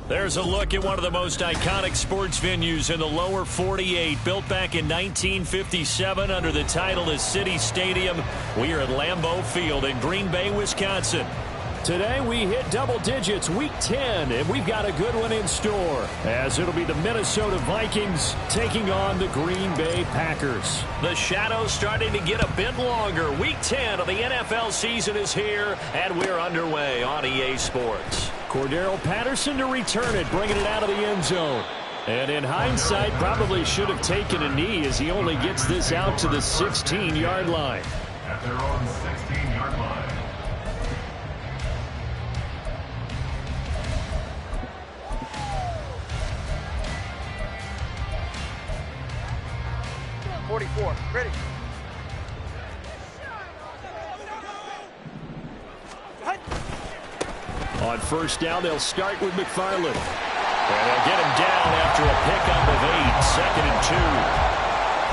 There's a look at one of the most iconic sports venues in the lower 48, built back in 1957 under the title of City Stadium. We are at Lambeau Field in Green Bay, Wisconsin. Today we hit double digits, week 10, and we've got a good one in store, as it'll be the Minnesota Vikings taking on the Green Bay Packers. The shadows starting to get a bit longer. Week 10 of the NFL season is here, and we're underway on EA Sports. Cordero Patterson to return it, bringing it out of the end zone. And in hindsight, probably should have taken a knee as he only gets this out to the 16-yard line. At their own 16-yard line. 44, ready. On first down, they'll start with McFarland. And they'll get him down after a pickup of 8, 2nd and 2.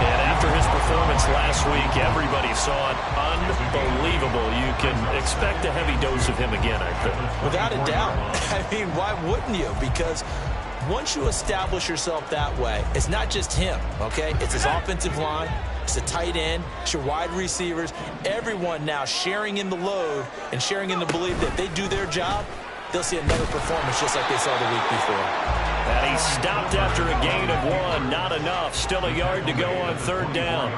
And after his performance last week, everybody saw it unbelievable. You can expect a heavy dose of him again, I think. Without a doubt. I mean, why wouldn't you? Because once you establish yourself that way, it's not just him, okay? It's his offensive line, it's the tight end, it's your wide receivers, everyone now sharing in the load and sharing in the belief that if they do their job, they'll see another performance just like they saw the week before. And he stopped after a gain of 1. Not enough. Still a yard to go on third down.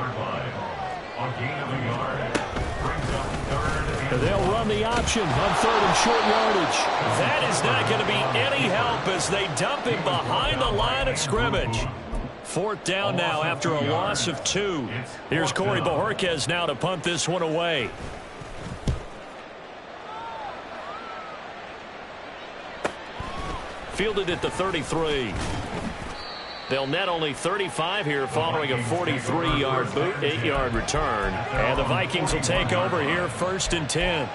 On gain of a yard. Brings up third. They'll run the option on third and short yardage. That is not going to be any help as they dump him behind the line of scrimmage. Fourth down now after a loss of 2. Here's Corey Bojorquez now to punt this one away. Fielded at the 33. They'll net only 35 here following a 43-yard 8-yard return. And the Vikings will take over here 1st and 10.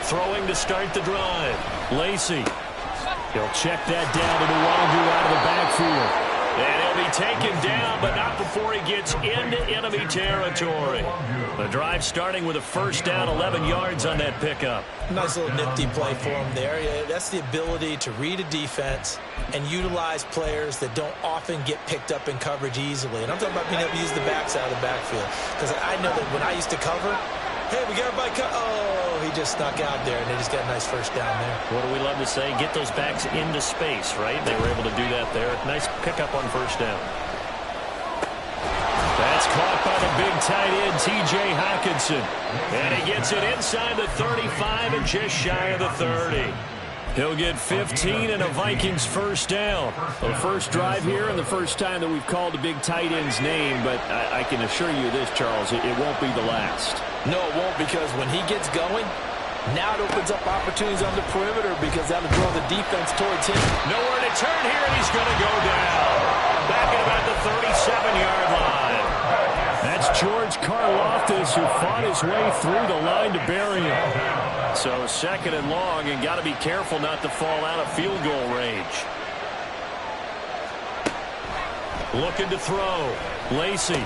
Throwing to start the drive. Lacy. He'll check that down to Nwangu out of the backfield. And he'll be taken down, but not before he gets into enemy territory. The drive starting with a first down, 11 yards on that pickup. Nice little nifty play for him there. Yeah, that's the ability to read a defense and utilize players that don't often get picked up in coverage easily. And I'm talking about being able to use the backside of the backfield. Because I know that when I used to cover, hey, we got everybody cut. Oh, he just snuck out there, and they just got a nice first down there. What do we love to say? Get those backs into space, right? They were able to do that there. Nice pickup on first down. That's caught by the big tight end, T.J. Hockenson. And he gets it inside the 35 and just shy of the 30. He'll get 15 and a Vikings first down. The first drive here and the first time that we've called the big tight end's name, but I can assure you this, Charles, it won't be the last. No, it won't, because when he gets going, now it opens up opportunities on the perimeter because that'll draw the defense towards him. Nowhere to turn here, and he's going to go down. Back at about the 37-yard line. That's George Karlaftis, who fought his way through the line to bury him. So 2nd and long, and got to be careful not to fall out of field goal range. Looking to throw. Lacy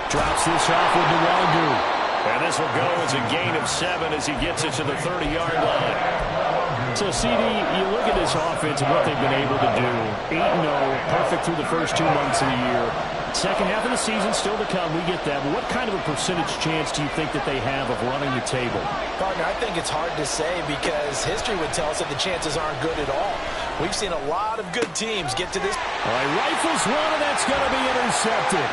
drops this off with Nwangu. And this will go as a gain of 7 as he gets it to the 30-yard line. So, CD, you look at this offense and what they've been able to do. 8-0, perfect through the first 2 months of the year. Second half of the season still to come, we get that. But what kind of a percentage chance do you think that they have of running the table? Partner, I think it's hard to say because history would tell us that the chances aren't good at all. We've seen a lot of good teams get to this. All right, rifles one, and that's going to be intercepted.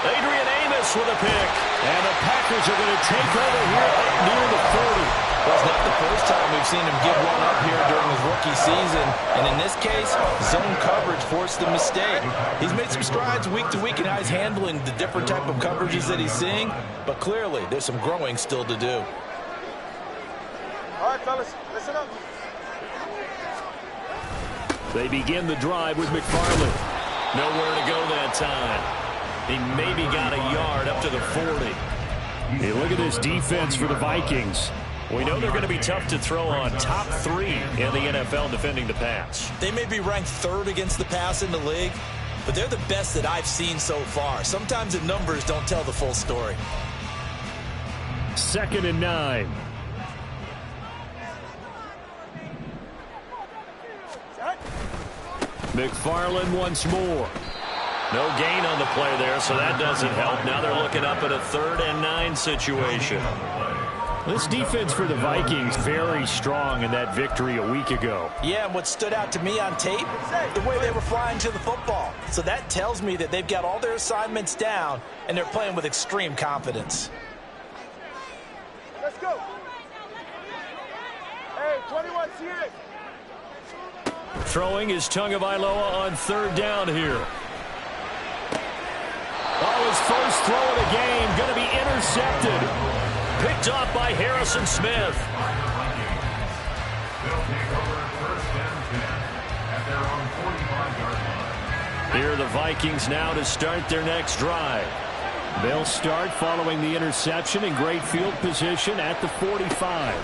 Adrian Amos with a pick. And the Packers are going to take over here up near the 40. Well, it's not the first time we've seen him give one up here during his rookie season. And in this case, zone coverage forced the mistake. He's made some strides week to week in how he's handling the different type of coverages that he's seeing. But clearly, there's some growing still to do. All right, fellas, listen up. They begin the drive with McFarland. Nowhere to go that time. He maybe got a yard up to the 40. Hey, look at this defense for the Vikings. We know they're going to be tough to throw on. Top 3 in the NFL defending the pass. They may be ranked 3rd against the pass in the league, but they're the best that I've seen so far. Sometimes the numbers don't tell the full story. 2nd and 9. McFarland once more. No gain on the play there, so that doesn't help. Now they're looking up at a 3rd and 9 situation. This defense for the Vikings, very strong in that victory a week ago. Yeah, and what stood out to me on tape, the way they were flying to the football. So that tells me that they've got all their assignments down, and they're playing with extreme confidence. Let's go. Hey, 21, see it. Throwing is Tagovailoa on 3rd down here. Oh, his first throw of the game going to be intercepted. Picked off by Harrison Smith. They'll take over 1st and 10 at their own 45-yard line. Here are the Vikings now to start their next drive. They'll start following the interception in great field position at the 45.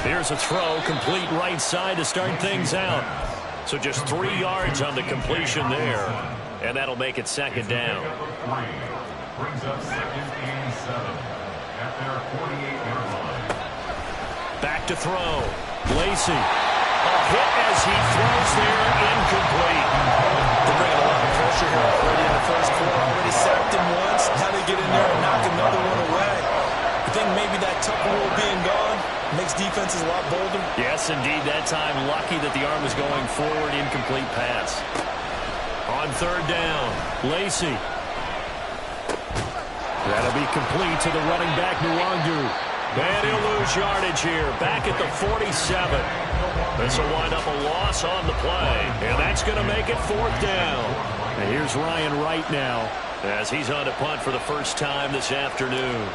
Here's a throw, complete right side to start things out. So just 3 yards on the completion there. And that'll make it 2nd down. Brings up 2nd and 7 at their 48-yard line. Back to throw. Lacy. A hit as he throws there, incomplete. They're bringing a lot of pressure here already in the first quarter. Already sacked him once. Now they get in there and knock another one away. I think maybe that Tucker rule being gone makes defenses a lot bolder. Yes, indeed. That time, lucky that the arm was going forward. Incomplete pass. On 3rd down, Lacy. That'll be complete to the running back, Nwangwu. And he'll lose yardage here. Back at the 47. This will wind up a loss on the play. And that's going to make it 4th down. And here's Ryan Wright now as he's on to punt for the first time this afternoon.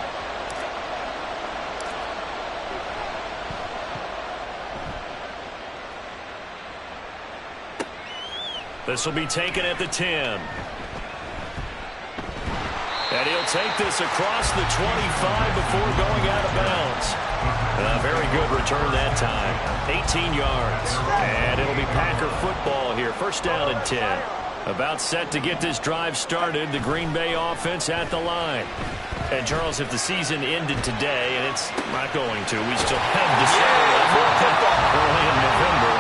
This will be taken at the 10. And he'll take this across the 25 before going out of bounds. A very good return that time. 18 yards. And it'll be Packer football here. 1st down and 10. About set to get this drive started. The Green Bay offense at the line. And, Charles, if the season ended today, and it's not going to, we still have December early in November.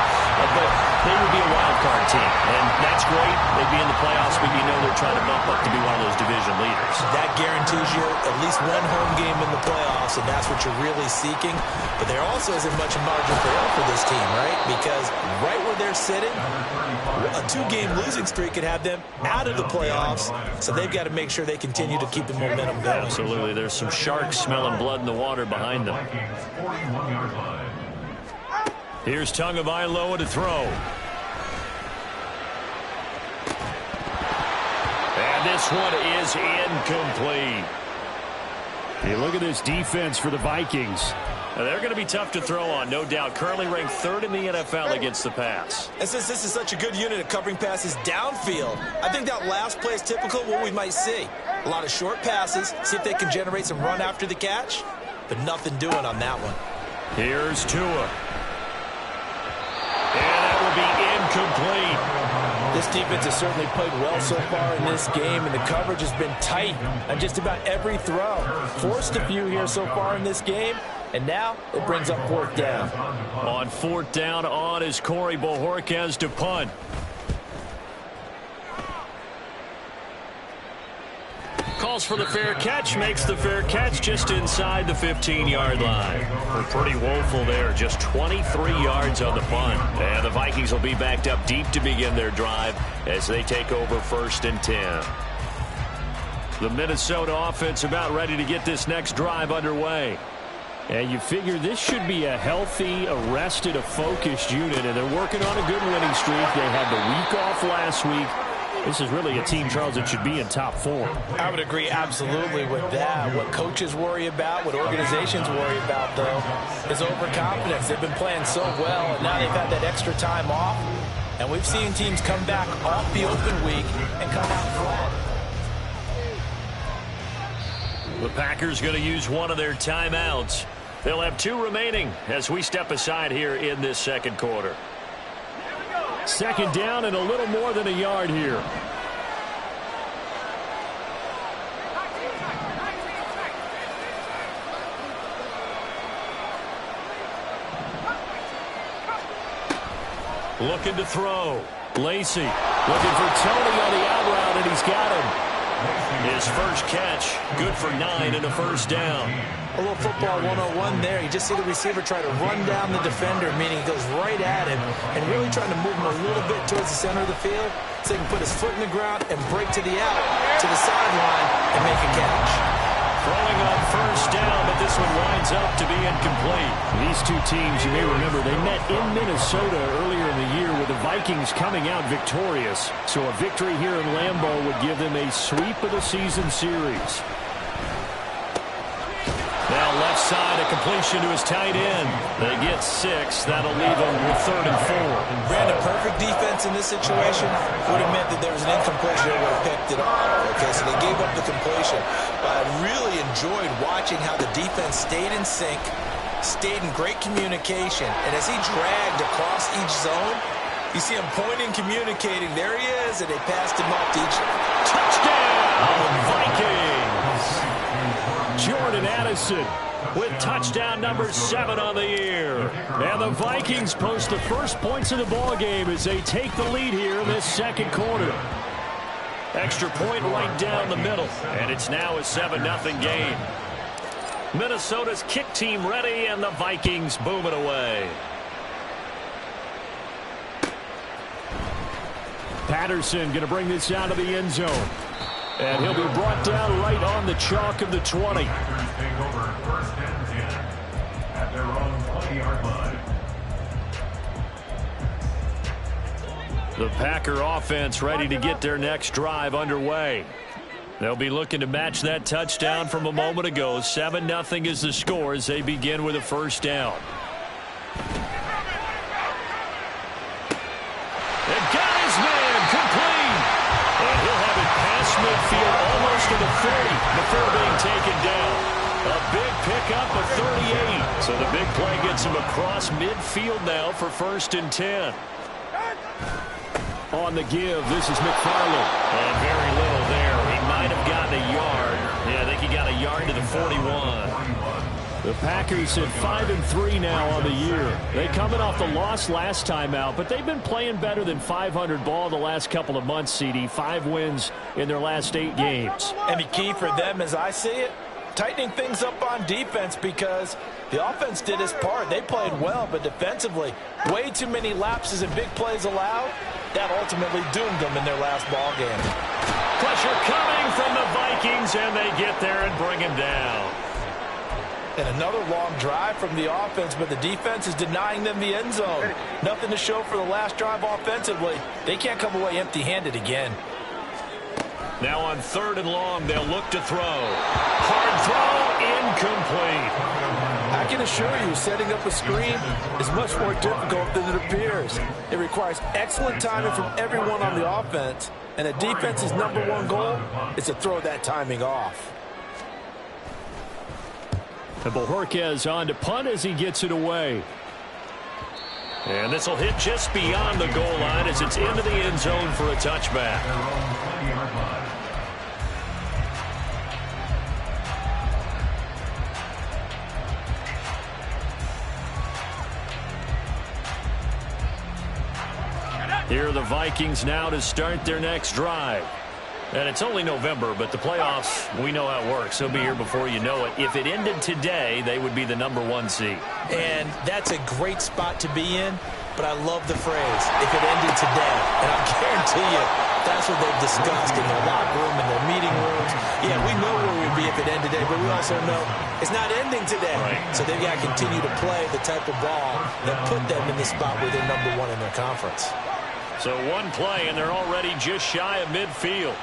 But they would be a wild card team, and that's great. They'd be in the playoffs, but you know they're trying to bump up to be one of those division leaders. That guarantees you at least one home game in the playoffs, and that's what you're really seeking. But there also isn't much margin for error for this team, right? Because right where they're sitting, a 2-game losing streak could have them out of the playoffs, so they've got to make sure they continue to keep the momentum going. Absolutely. There's some sharks smelling blood in the water behind them. 41-yard line. Here's Tagovailoa to throw. And this one is incomplete. Hey, look at this defense for the Vikings. Now, they're going to be tough to throw on, no doubt. Currently ranked 3rd in the NFL against the pass. And since this is such a good unit of covering passes downfield, I think that last play is typical of what we might see. A lot of short passes, see if they can generate some run after the catch, but nothing doing on that one. Here's Tua. And that will be incomplete. This defense has certainly played well so far in this game, and the coverage has been tight on just about every throw. Forced a few here so far in this game, and now it brings up 4th down. On 4th down, on is Corey Bojorquez to punt. Calls for the fair catch, makes the fair catch just inside the 15-yard line. We're pretty woeful there, just 23 yards on the punt. And the Vikings will be backed up deep to begin their drive as they take over 1st and 10. The Minnesota offense about ready to get this next drive underway. And you figure this should be a healthy, a rested, a focused unit, and they're working on a good winning streak. They had the week off last week. This is really a team, Charles, that should be in top 4. I would agree absolutely with that. What coaches worry about, what organizations worry about, though, is overconfidence. They've been playing so well, and now they've had that extra time off. And we've seen teams come back off the open week and come out flat. The Packers going to use one of their timeouts. They'll have 2 remaining as we step aside here in this second quarter. Second down and a little more than a yard here. Looking to throw. Lacy looking for Tony on the out route, and he's got him. His first catch, good for 9 and a first down. A little football 101 there. You just see the receiver try to run down the defender, meaning he goes right at him and really trying to move him a little bit towards the center of the field so he can put his foot in the ground and break to the out, to the sideline, and make a catch. Throwing on first down, but this one winds up to be incomplete. These two teams, you may remember, they met in Minnesota earlier in the year with the Vikings coming out victorious. So a victory here in Lambeau would give them a sweep of the season series. Now left side, a completion to his tight end. They get 6. That'll leave them with 3rd and 4. Brandon, perfect defense in this situation would have meant that there was an incompletion. They would have picked it off. Okay, so they gave up the completion. But I really enjoyed watching how the defense stayed in sync, stayed in great communication. And as he dragged across each zone, you see him pointing, communicating. There he is, and they passed him off to each. Touchdown, Vikings! Jordan Addison with touchdown number 7 on the year. And the Vikings post the first points of the ball game as they take the lead here in this second quarter. Extra point right down the middle, and it's now a 7-0 game. Minnesota's kick team ready, and the Vikings boom it away. Patterson going to bring this out of the end zone. And he'll be brought down right on the chalk of the 20. Packers take over 1st and 10 at their own 20-yard line. The Packer offense ready to get their next drive underway. They'll be looking to match that touchdown from a moment ago. 7-0 is the score as they begin with a first down. They've got his man complete. And he'll have it past midfield almost to the 30 before being taken down. A big pickup of 38. So the big play gets him across midfield now for 1st and 10. On the give, this is McFarland. And very little there. He might have gotten a yard. Yeah, I think he got a yard to the 41. The Packers at 5-3 now on the year. They coming off the loss last time out, but they've been playing better than 500 ball the last couple of months, CD. 5 wins in their last 8 games. And the key for them, as I see it, tightening things up on defense because the offense did its part. They played well, but defensively, way too many lapses and big plays allowed. That ultimately doomed them in their last ball game. Pressure coming from the Vikings, and they get there and bring him down. And another long drive from the offense, but the defense is denying them the end zone. Nothing to show for the last drive offensively. They can't come away empty-handed again. Now on 3rd and long, they'll look to throw. Hard throw, incomplete. I can assure you, setting up a screen is much more difficult than it appears. It requires excellent timing from everyone on the offense, and the defense's #1 goal is to throw that timing off. And Bojorquez on to punt as he gets it away. And this will hit just beyond the goal line as it's into the end zone for a touchback. Their own 20-yard line. Here are the Vikings now to start their next drive. And it's only November, but the playoffs, we know how it works. They'll be here before you know it. If it ended today, they would be the #1 seed. And that's a great spot to be in, but I love the phrase, if it ended today. And I guarantee you, that's what they've discussed in their locker room, in their meeting rooms. Yeah, we know where we'd be if it ended today, but we also know it's not ending today. Right. So they've got to continue to play the type of ball that put them in the spot where they're #1 in their conference. So one play, and they're already just shy of midfield.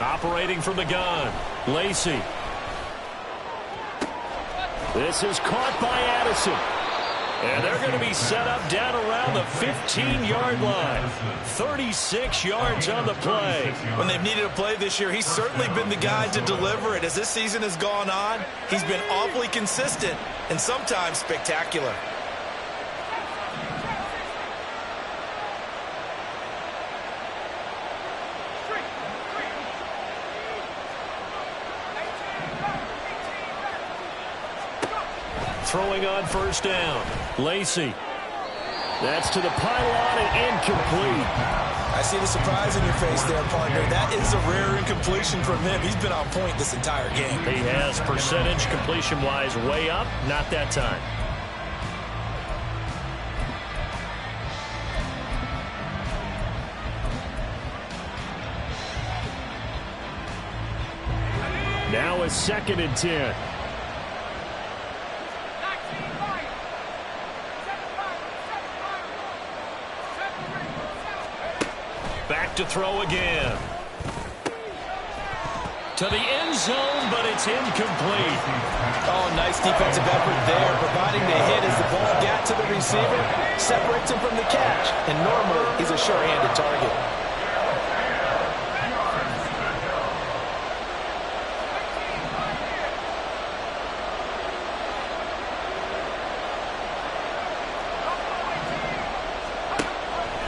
Operating from the gun, Lacy. This is caught by Addison. And they're going to be set up down around the 15-yard line. 36 yards on the play. When they've needed a play this year, he's certainly been the guy to deliver it. As this season has gone on, he's been awfully consistent and sometimes spectacular. Throwing on first down. Lacy. That's to the pylon and incomplete. I see the surprise in your face there, partner. That is a rare incompletion from him. He's been on point this entire game. He has percentage completion-wise way up. Not that time. Now a 2nd and 10. Back to throw again. To the end zone, but it's incomplete. Oh, nice defensive effort there, providing the hit as the ball got to the receiver, separates him from the catch, and normally he's a sure-handed target.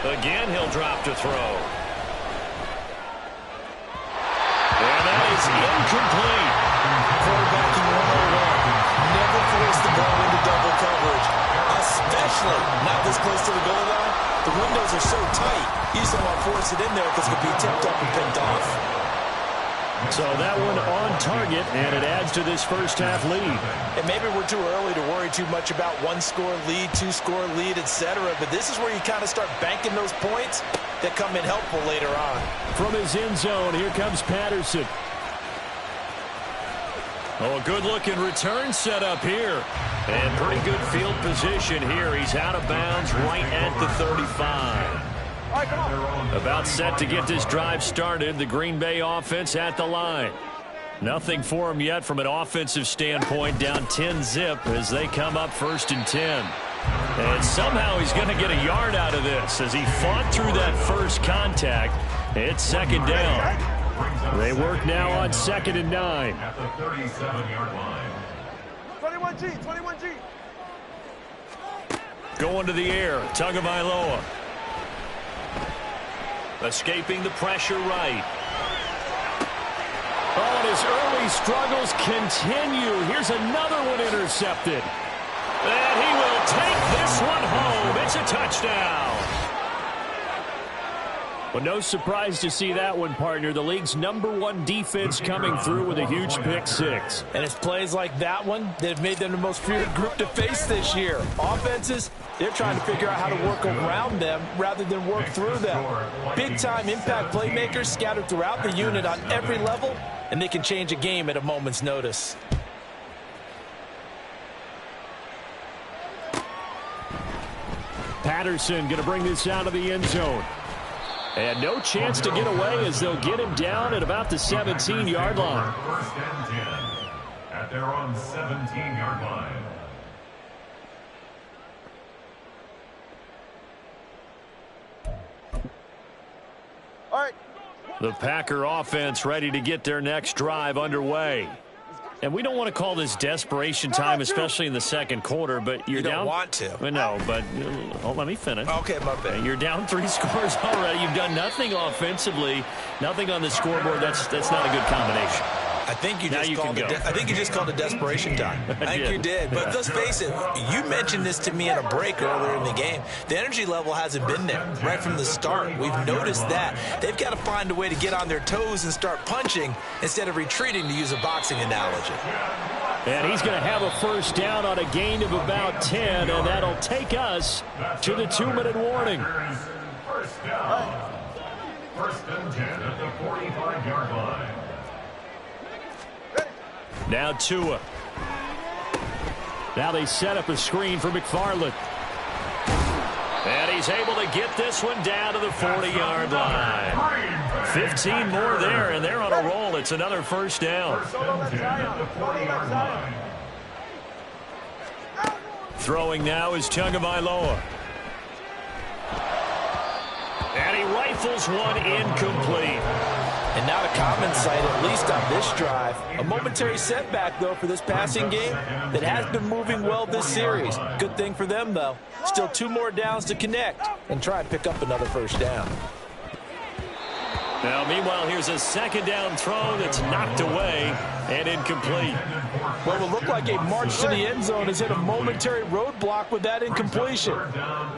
Again, he'll drop to throw. And that is incomplete. Quarterbacking 101. Never force the ball into double coverage, especially not this close to the goal line. The windows are so tight, you just don't want to force it in there because it could be tipped up and picked off. So that one on target, and it adds to this first-half lead. And maybe we're too early to worry too much about one-score lead, two-score lead, etc. But this is where you kind of start banking those points that come in helpful later on. From his end zone, here comes Patterson. Oh, a good-looking return set up here. And pretty good field position here. He's out of bounds right at the 35. All right, come on. About set to get this drive started. The Green Bay offense at the line. Nothing for him yet from an offensive standpoint. Down 10-zip as they come up 1st and 10. And somehow he's going to get a yard out of this as he fought through that first contact. It's 2nd down. They work now on 2nd and 9. At the 37-yard line. 21G, 21G. Going to the air. Tagovailoa. Escaping the pressure right. Oh, and his early struggles continue. Here's another one intercepted. And he will take this one home. It's a touchdown. Well, no surprise to see that one, partner. The league's #1 defense coming through with a huge pick six. And it's plays like that one that have made them the most feared group to face this year. Offenses, they're trying to figure out how to work around them rather than work through them. Big-time impact playmakers scattered throughout the unit on every level, and they can change a game at a moment's notice. Patterson going to bring this out of the end zone. And no chance to get away as they'll get him down at about the 17-yard line. 1st and 10 at their own 17-yard line. All right. The Packer offense ready to get their next drive underway. And we don't want to call this desperation time, especially in the second quarter, but you're You don't down. want to. No, but let me finish. Okay, my bad. You're down 3 scores already. You've done nothing offensively, nothing on the scoreboard. That's not a good combination. I think you Now just you called can it. go. I think you just called it desperation time. I think did. you did. But let's face it. You mentioned this to me in a break earlier in the game. The energy level hasn't been there right from the start. We've noticed that they've got to find a way to get on their toes and start punching instead of retreating, to use a boxing analogy. And he's going to have a first down on a gain of about 10, and that'll take us to the 2-minute warning. First down. 1st and 10 at the 45-yard line. Now Tua. Now they set up a screen for McFarland. And he's able to get this one down to the 40-yard line. 15 more there, and they're on a roll. It's another first down. 1st and 10 at the 40-yard line. Throwing now is Tagovailoa. And he rifles one incomplete. And not a common sight, at least on this drive. A momentary setback, though, for this passing game that has been moving well this series. Good thing for them, though. Still 2 more downs to connect and try and pick up another first down. Now, meanwhile, here's a second down throw that's knocked away and incomplete. Well, it will look like a march to the end zone has hit a momentary roadblock with that incompletion.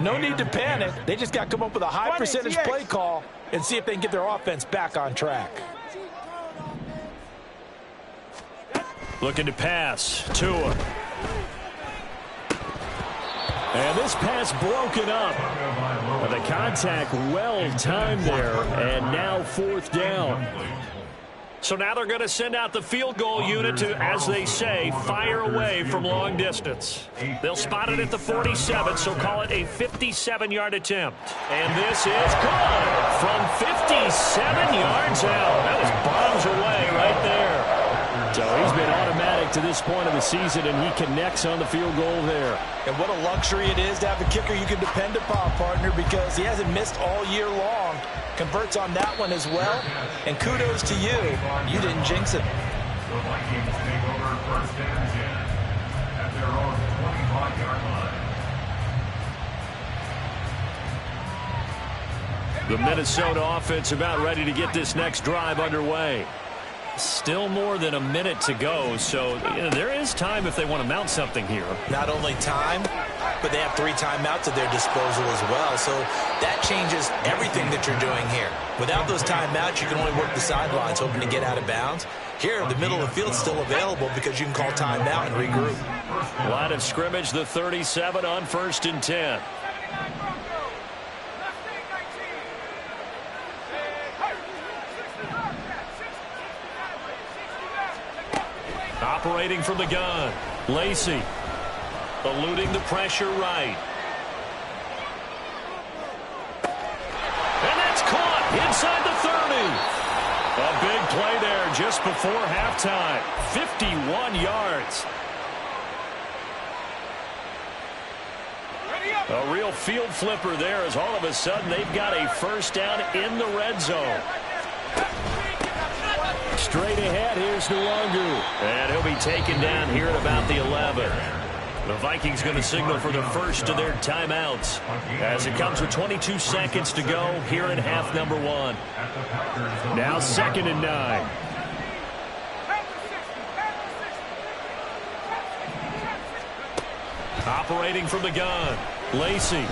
No need to panic. They just got to come up with a high percentage play call and see if they can get their offense back on track. Looking to pass. Tua. And this pass broken up. The contact well timed there, and now 4th down. So now they're going to send out the field goal unit to, as they say, fire away from long distance. They'll spot it at the 47, so call it a 57-yard attempt. And this is good from 57 yards out. That was bombs away right there. So he's been automatic to this point of the season, and he connects on the field goal there. And what a luxury it is to have a kicker you can depend upon, partner, because he hasn't missed all year long. Converts on that one as well. And kudos to you. You didn't jinx it. The Vikings take over 1st and 10 at their own 25-yard line. The Minnesota offense about ready to get this next drive underway. Still more than a minute to go, so there is time if they want to mount something here. Not only time, but they have 3 timeouts at their disposal as well, so that changes everything that you're doing here. Without those timeouts, you can only work the sidelines, hoping to get out of bounds. Here, the middle of the field is still available because you can call timeout and regroup. Line of scrimmage, the 37 on 1st and 10. Operating from the gun, Lacy. Eluding the pressure right. And that's caught inside the 30. A big play there just before halftime. 51 yards. A real field flipper there as all of a sudden they've got a first down in the red zone. Straight ahead, here's Nwangu. And he'll be taken down here at about the 11. The Vikings going to signal for the first of their timeouts as it comes with 22 seconds to go here in half number 1. Now 2nd and 9. Operating from the gun, Lacy.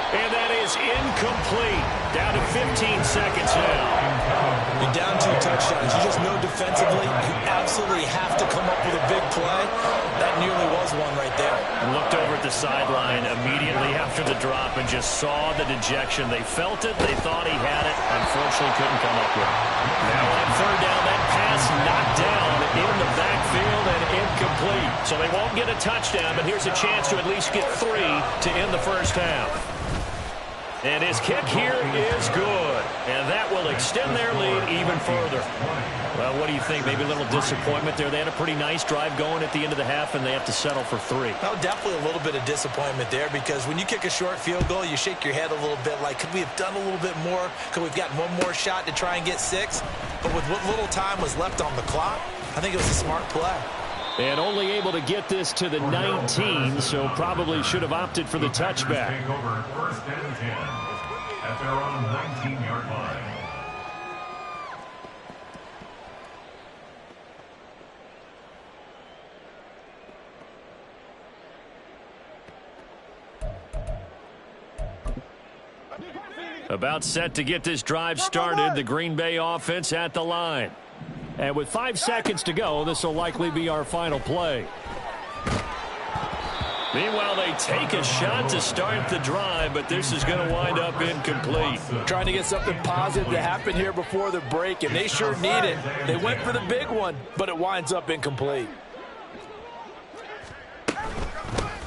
And that is incomplete. Down to 15 seconds now. You're down 2 touchdowns. You just know defensively you absolutely have to come up with a big play. That nearly was one right there. Looked over at the sideline immediately after the drop and just saw the dejection. They felt it. They thought he had it. Unfortunately, couldn't come up with it. Now on 3rd down, that pass knocked down in the backfield and incomplete. So they won't get a touchdown, but here's a chance to at least get 3 to end the first half. And his kick here is good. And that will extend their lead even further. Well, what do you think? Maybe a little disappointment there. They had a pretty nice drive going at the end of the half, and they have to settle for 3. Oh, definitely a little bit of disappointment there because when you kick a short field goal, you shake your head a little bit like, could we have done a little bit more? Could we have gotten one more shot to try and get 6? But with what little time was left on the clock, I think it was a smart play. And only able to get this to the 19, so probably should have opted for the touchback. Take over 1st and 10 at their own 19-yard line. About set to get this drive started. The Green Bay offense at the line. And with 5 seconds to go, this will likely be our final play. Meanwhile, they take a shot to start the drive, but this is going to wind up incomplete. Trying to get something positive to happen here before the break, and they sure need it. They went for the big one, but it winds up incomplete.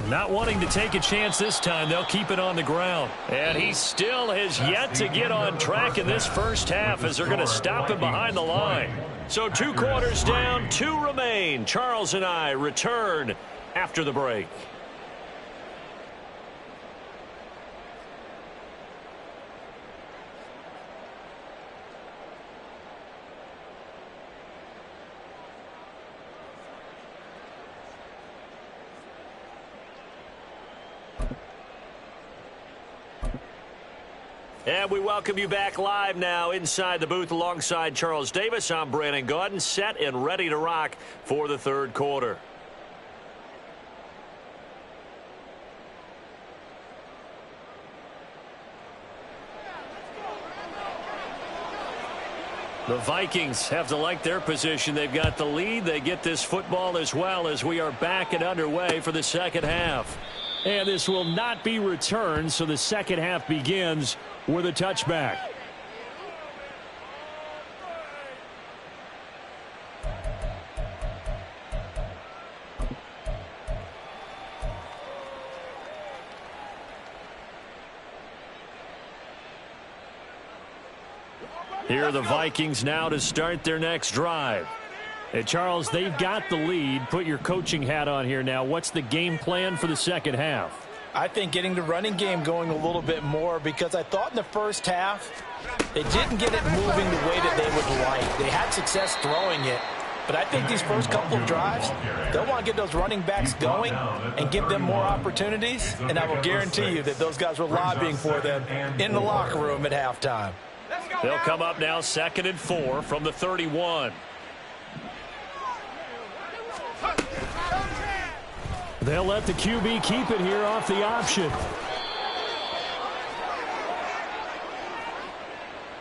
Not wanting to take a chance this time, they'll keep it on the ground. And he still has yet to get on track in this first half as they're going to stop him behind the line. So 2 quarters down, 2 remain. Charles and I return after the break. And we welcome you back live now inside the booth alongside Charles Davis. I'm Brandon Gaudin, set and ready to rock for the 3rd quarter. The Vikings have to like their position. They've got the lead. They get this football as well as we are back and underway for the 2nd half. And this will not be returned, so the 2nd half begins with a touchback. Here are the Vikings now to start their next drive. And Charles, they've got the lead. Put your coaching hat on here now. What's the game plan for the 2nd half? I think getting the running game going a little bit more, because I thought in the first half they didn't get it moving the way that they would like. They had success throwing it, but I think these first couple of drives, they'll want to get those running backs going and give them more opportunities, and I will guarantee you that those guys were lobbying for them in the locker room at halftime. They'll come up now 2nd and 4 from the 31. They'll let the QB keep it here off the option.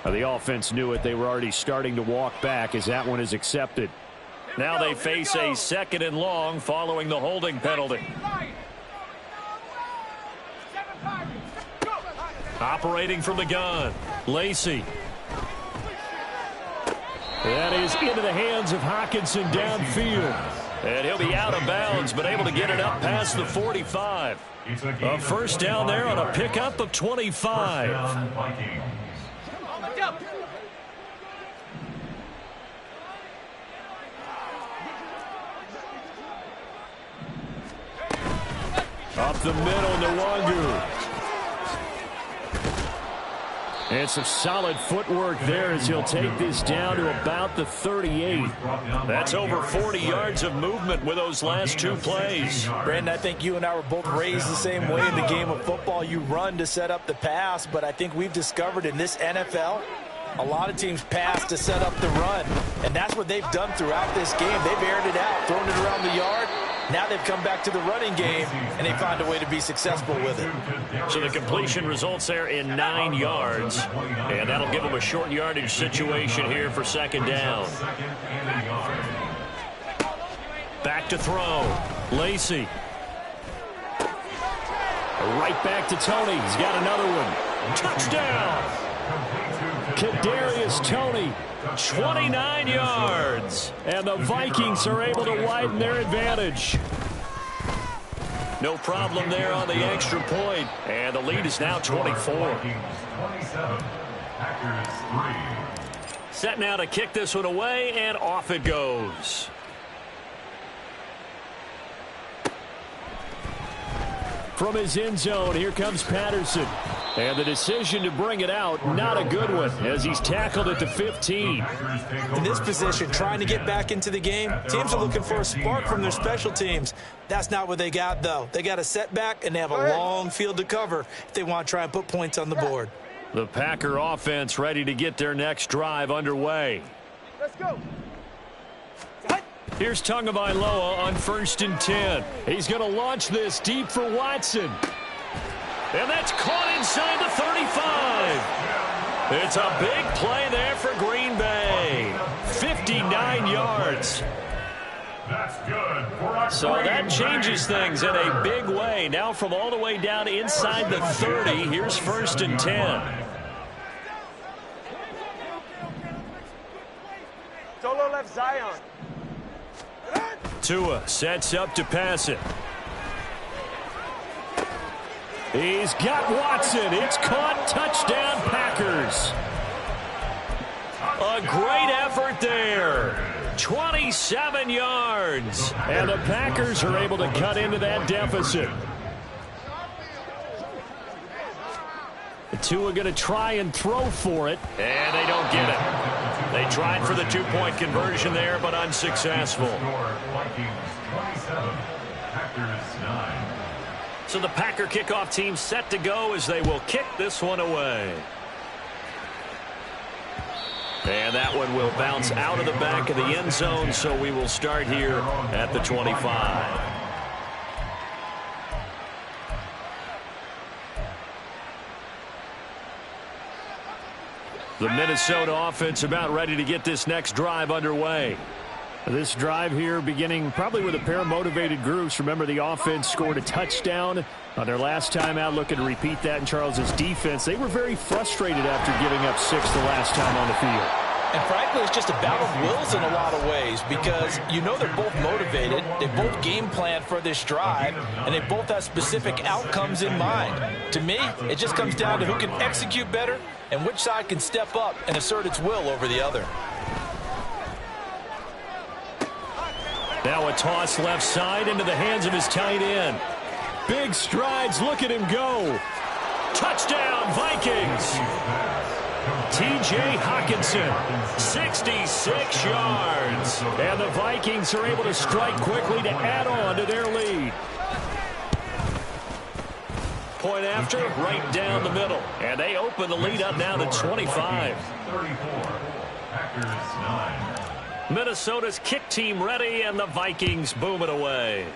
Now, the offense knew it. They were already starting to walk back as that one is accepted. Now they face a 2nd and long following the holding penalty. Operating from the gun, Lacy. That is into the hands of Hockenson downfield. And he'll be out of bounds, but able to get it up past the 45. A first down there on a pickup of 25. Up the middle, Nwangu. And some solid footwork there as he'll take this down to about the 38. That's over 40 yards of movement with those last 2 plays. Brandon, I think you and I were both raised the same way in the game of football. You run to set up the pass, but I think we've discovered in this NFL, a lot of teams pass to set up the run. And that's what they've done throughout this game. They've aired it out, thrown it around the yard. Now they've come back to the running game, and they find a way to be successful with it. So the completion results there in 9 yards, and that'll give them a short yardage situation here for 2nd down. Back to throw. Lacy. Right back to Toney. He's got another one. Touchdown! Kadarius Toney. 29 yards. And the Vikings are able to widen their advantage. No problem there on the extra point. And the lead is now 24. Set now to kick this one away, and off it goes. From his end zone, here comes Patterson. And the decision to bring it out, not a good one, as he's tackled at the 15. In this position, trying to get back into the game, teams are looking for a spark from their special teams. That's not what they got, though. They got a setback, and they have a long field to cover if they want to try and put points on the board. The Packer offense ready to get their next drive underway. Let's go. Here's Tagovailoa on 1st and 10. He's going to launch this deep for Watson. And that's caught inside the 35. It's a big play there for Green Bay. 59 yards. That's good. So that changes things in a big way. Now from all the way down inside the 30, here's 1st and 10. Solo left Zion. Tua sets up to pass it. He's got Watson. It's caught. Touchdown, Packers. A great effort there. 27 yards. And the Packers are able to cut into that deficit. The two are going to try and throw for it. And they don't get it. They tried for the two-point conversion there, but unsuccessful. Vikings 27, Packers 9. So the Packer kickoff team set to go as they will kick this one away. And that one will bounce out of the back of the end zone, so we will start here at the 25. The Minnesota offense about ready to get this next drive underway. This drive here beginning probably with a pair of motivated groups. Remember, the offense scored a touchdown on their last time out, looking to repeat that in Charles's defense. They were very frustrated after giving up 6 the last time on the field. And frankly, it's just a battle of wills in a lot of ways because you know they're both motivated, they both game plan for this drive, and they both have specific outcomes in mind. To me, it just comes down to who can execute better and which side can step up and assert its will over the other. Now a toss left side into the hands of his tight end. Big strides. Look at him go. Touchdown, Vikings. T.J. Hockenson, 66 yards. And the Vikings are able to strike quickly to add on to their lead. Point after, right down the middle. And they open the lead up now to 25. 34, Packers 9. Minnesota's kick team ready, and the Vikings boom it away.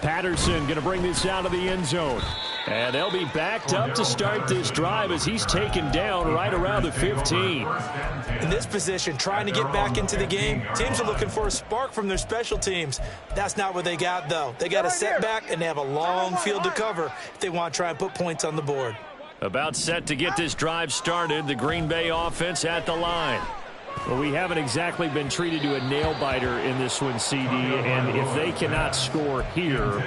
Patterson going to bring this out of the end zone. And they'll be backed up to start this drive as he's taken down right around the 15. In this position, trying to get back into the game, teams are looking for a spark from their special teams. That's not what they got, though. They got a setback, and they have a long field to cover if they want to try and put points on the board. About set to get this drive started, the Green Bay offense at the line. Well, we haven't exactly been treated to a nail-biter in this one, CD, and if they cannot score here,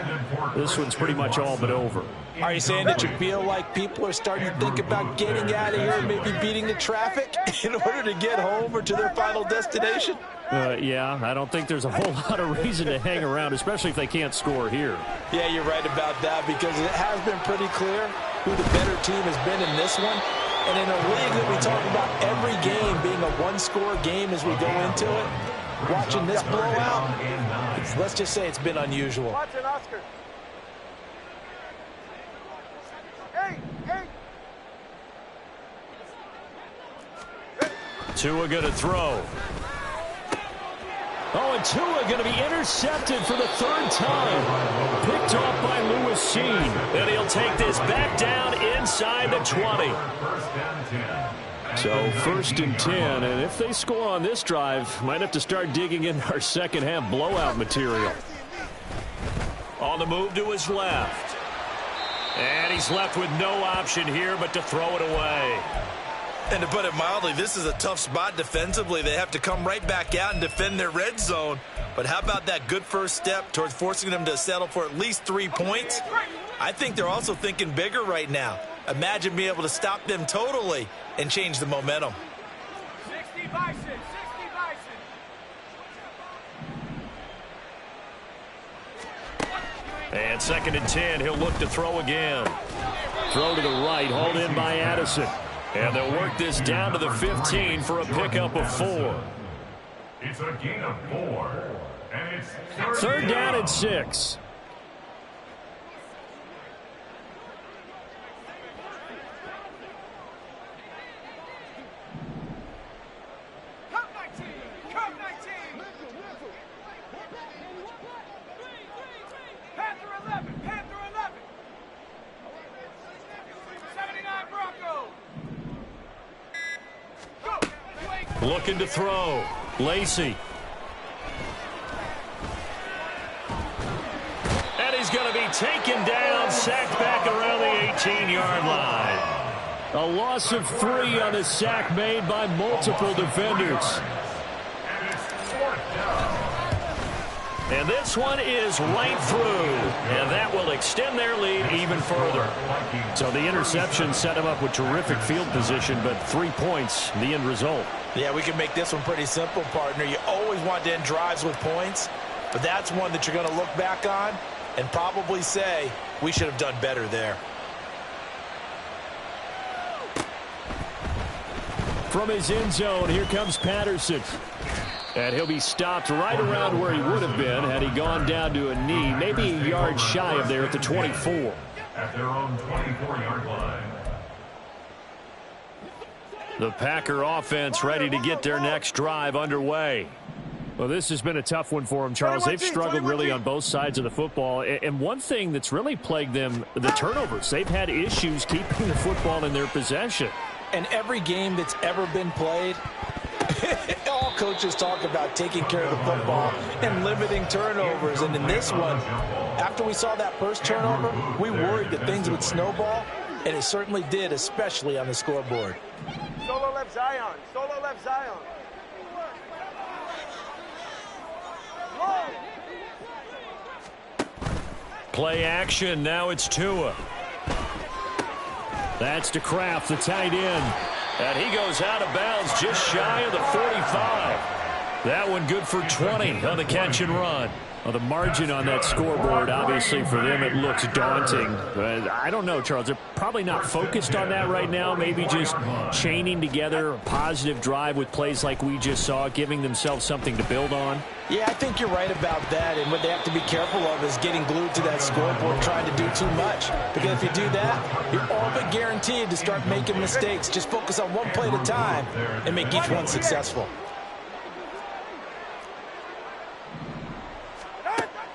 this one's pretty much all but over. Are you saying that you feel like people are starting to think about getting out of here and maybe beating the traffic in order to get home or to their final destination? Yeah, I don't think there's a whole lot of reason to hang around, especially if they can't score here. Yeah, you're right about that because it has been pretty clear who the better team has been in this one. And in a league that we talk about every game being a one-score game as we go into it, watching this blowout, let's just say it's been unusual. Watch it, Oscar. Hey, hey. Tua going to throw. Oh, and Tua going to be intercepted for the third time. Picked off by Lewis Sheen. And he'll take this back down inside the 20. So 1st and 10, and if they score on this drive, might have to start digging in our second half blowout material. On the move to his left. And he's left with no option here but to throw it away. And to put it mildly, this is a tough spot defensively. They have to come right back out and defend their red zone. But how about that good first step towards forcing them to settle for at least 3 points? I think they're also thinking bigger right now. Imagine being able to stop them totally and change the momentum. 60 Bison, 60 Bison. And 2nd and 10, he'll look to throw again. Throw to the right, hauled in by Addison. And they'll work this down to the 15 for a pickup of 4. It's a gain of 4. And it's Third down and 6. Come 19, come 19. Panther 11, Panther 11. 79 Bronco. Go. Looking to throw. Lacey. And he's going to be taken down, sacked back around the 18-yard line. A loss of 3 on the sack made by multiple defenders. And this one is right through. And that will extend their lead even further. So the interception set him up with terrific field position, but 3 points, the end result. Yeah, we can make this one pretty simple, partner. You always want to end drives with points, but that's one that you're going to look back on and probably say, we should have done better there. From his end zone, here comes Patterson. And he'll be stopped right around where he would have been had he gone down to a knee, maybe a yard shy of there at the 24. At their own 24-yard line. The Packer offense ready to get their next drive underway. Well, this has been a tough one for them, Charles. They've struggled really on both sides of the football. And one thing that's really plagued them, the turnovers. They've had issues keeping the football in their possession. And every game that's ever been played, all coaches talk about taking care of the football and limiting turnovers. And in this one, after we saw that first turnover, we worried that things would snowball, and it certainly did, especially on the scoreboard. Solo left Zion. Solo left Zion. Play action. Now it's Tua. That's to Kraft, the tight end. And he goes out of bounds just shy of the 45. That one good for 20 on the catch and run. Well, the margin on that scoreboard, obviously for them, it looks daunting. But I don't know, Charles. They're probably not focused on that right now. Maybe just chaining together a positive drive with plays like we just saw, giving themselves something to build on. Yeah, I think you're right about that. And what they have to be careful of is getting glued to that scoreboard, trying to do too much. Because if you do that, you're all but guaranteed to start making mistakes. Just focus on one play at a time and make each one successful.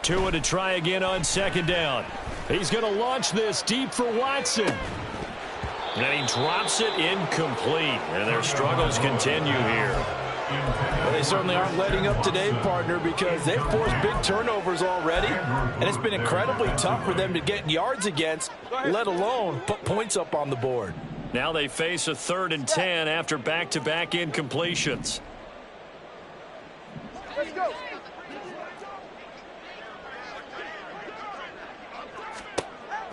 Tua to try again on second down. He's going to launch this deep for Watson. And he drops it incomplete. And their struggles continue here. Well, they certainly aren't letting up today, partner, because they've forced big turnovers already. And it's been incredibly tough for them to get yards against, let alone put points up on the board. Now they face a 3rd and 10 after back-to-back incompletions. Let's go.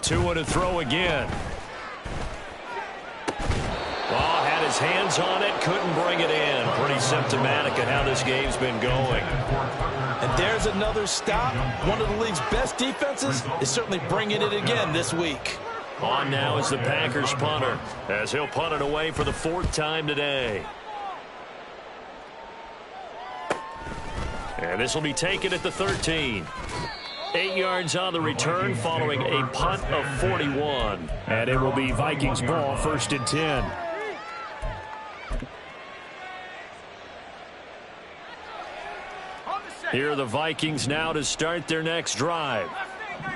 Tua to throw again. Oh, had his hands on it, couldn't bring it in. Pretty symptomatic of how this game's been going. And there's another stop. One of the league's best defenses is certainly bringing it again this week. On now is the Packers punter, as he'll punt it away for the 4th time today. And this will be taken at the 13. 8 yards on the return following a punt of 41. And it will be Vikings ball, 1st and 10. Here are the Vikings now to start their next drive.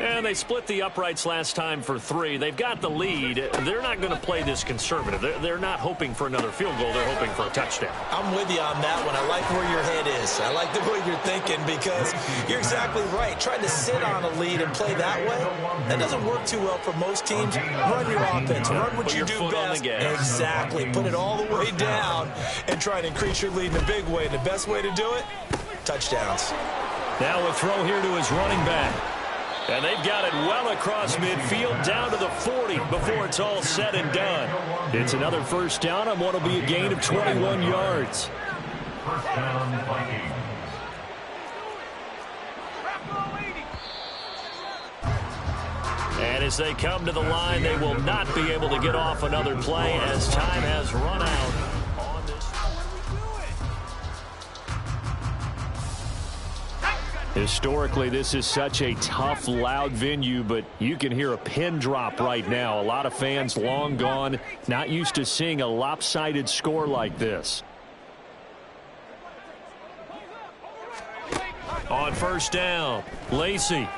And they split the uprights last time for 3. They've got the lead. They're not going to play this conservative. They're not hoping for another field goal. They're hoping for a touchdown. I'm with you on that one. I like where your head is. I like the way you're thinking because you're exactly right. Trying to sit on a lead and play that way, that doesn't work too well for most teams. Run your offense. Run what you do best. Exactly. Put it all the way down and try and increase your lead in a big way. And the best way to do it, touchdowns. Now a throw here to his running back. And they've got it well across midfield down to the 40 before it's all said and done. It's another 1st down on what will be a gain of 21 yards. 1st down, Vikings. And as they come to the line, they will not be able to get off another play as time has run out. Historically, this is such a tough, loud venue, but you can hear a pin drop right now. A lot of fans long gone, not used to seeing a lopsided score like this. On 1st down, Lacy.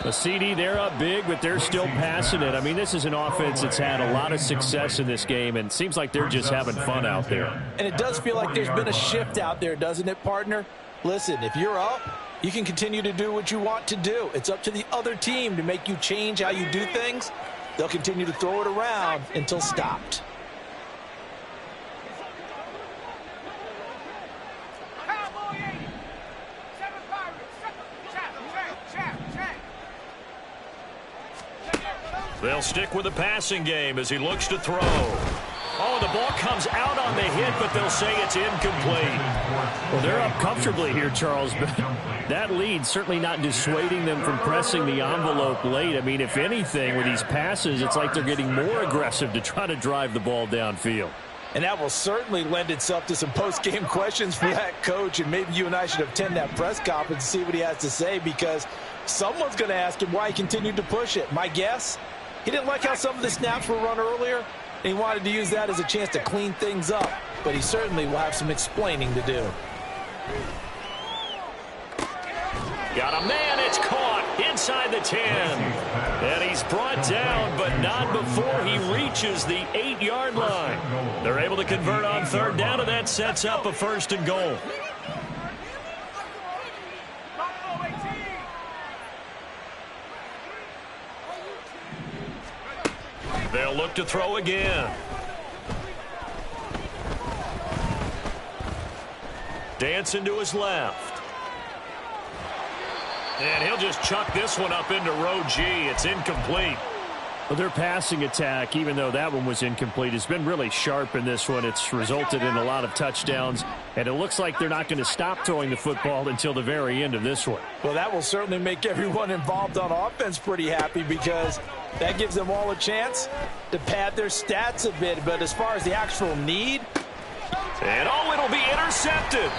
The CD, they're up big, but they're still passing it. I mean, this is an offense that's had a lot of success in this game, and it seems like they're just having fun out there. And it does feel like there's been a shift out there, doesn't it, partner? Listen, if you're up, you can continue to do what you want to do. It's up to the other team to make you change how you do things. They'll continue to throw it around until stopped. They'll stick with the passing game as he looks to throw. Oh, the ball comes out on the hit, but they'll say it's incomplete. Well, they're up comfortably here, Charles, but that lead certainly not dissuading them from pressing the envelope late. I mean, if anything, with these passes, it's like they're getting more aggressive to try to drive the ball downfield. And that will certainly lend itself to some post-game questions for that coach, and maybe you and I should attend that press conference and see what he has to say, because someone's going to ask him why he continued to push it. My guess, he didn't like how some of the snaps were run earlier, and he wanted to use that as a chance to clean things up. But he certainly will have some explaining to do. Got a man, it's caught inside the 10. And he's brought down, but not before he reaches the 8-yard line. They're able to convert on third down, and that sets up a 1st and goal. They'll look to throw again. Dancing to his left. And he'll just chuck this one up into row G. It's incomplete. Well, their passing attack, even though that one was incomplete, has been really sharp in this one. It's resulted in a lot of touchdowns, and it looks like they're not going to stop throwing the football until the very end of this one. Well, that will certainly make everyone involved on offense pretty happy, because that gives them all a chance to pad their stats a bit. But as far as the actual need, and it'll be intercepted.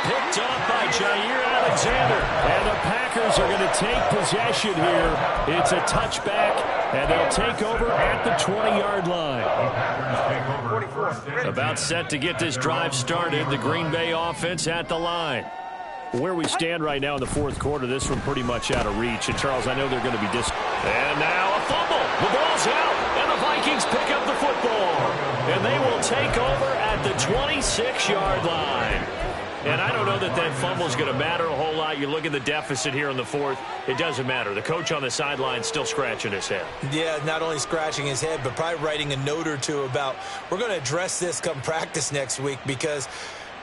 Picked up by Jair Alexander. And the Packers are going to take possession here. It's a touchback, and they'll take over at the 20-yard line. About set to get this drive started. The Green Bay offense at the line. Where we stand right now in the fourth quarter, this one pretty much out of reach. And, Charles, I know they're going to be And now a fumble. The ball's out, and the Vikings pick up the football. And they will take over at the 26-yard line. And I don't know that that fumble is going to matter a whole lot. You look at the deficit here in the fourth. It doesn't matter. The coach on the sideline still scratching his head. Yeah, not only scratching his head, but probably writing a note or two about, we're going to address this come practice next week, because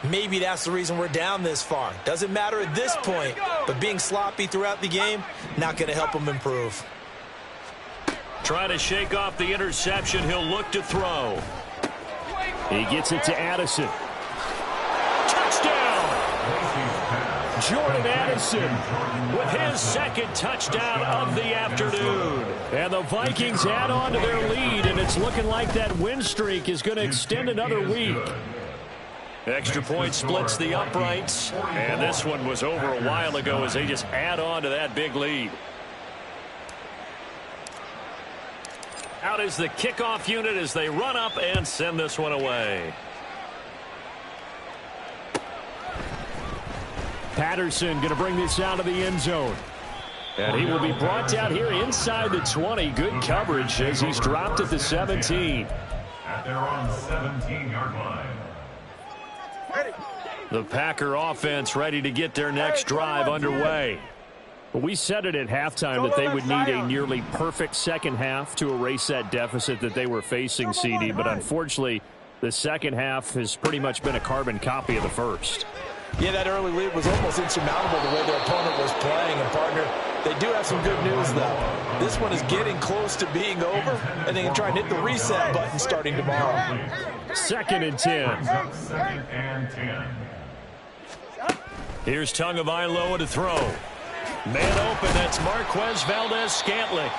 maybe that's the reason we're down this far. Doesn't matter at this point, but being sloppy throughout the game, not going to help him improve. Trying to shake off the interception. He'll look to throw. He gets it to Addison. Touchdown! Jordan Addison with his second touchdown of the afternoon. And the Vikings add on to their lead, and it's looking like that win streak is going to extend another week. Extra point splits the uprights, and this one was over a while ago as they just add on to that big lead. Out is the kickoff unit as they run up and send this one away. Patterson going to bring this out of the end zone. And he will be brought down here inside the 20. Good coverage as he's dropped at the 17. At their own 17-yard line. The Packer offense ready to get their next drive underway. Well, we said it at halftime that they would need a nearly perfect second half to erase that deficit that they were facing, CD. But unfortunately, the second half has pretty much been a carbon copy of the first. Yeah, that early lead was almost insurmountable the way their opponent was playing. And, partner, they do have some good news, though. This one is getting close to being over, and they can try and hit the reset button starting tomorrow. 2nd and 10. 2nd and 10. Here's Tagovailoa to throw. Man open, that's Marquez Valdes-Scantling.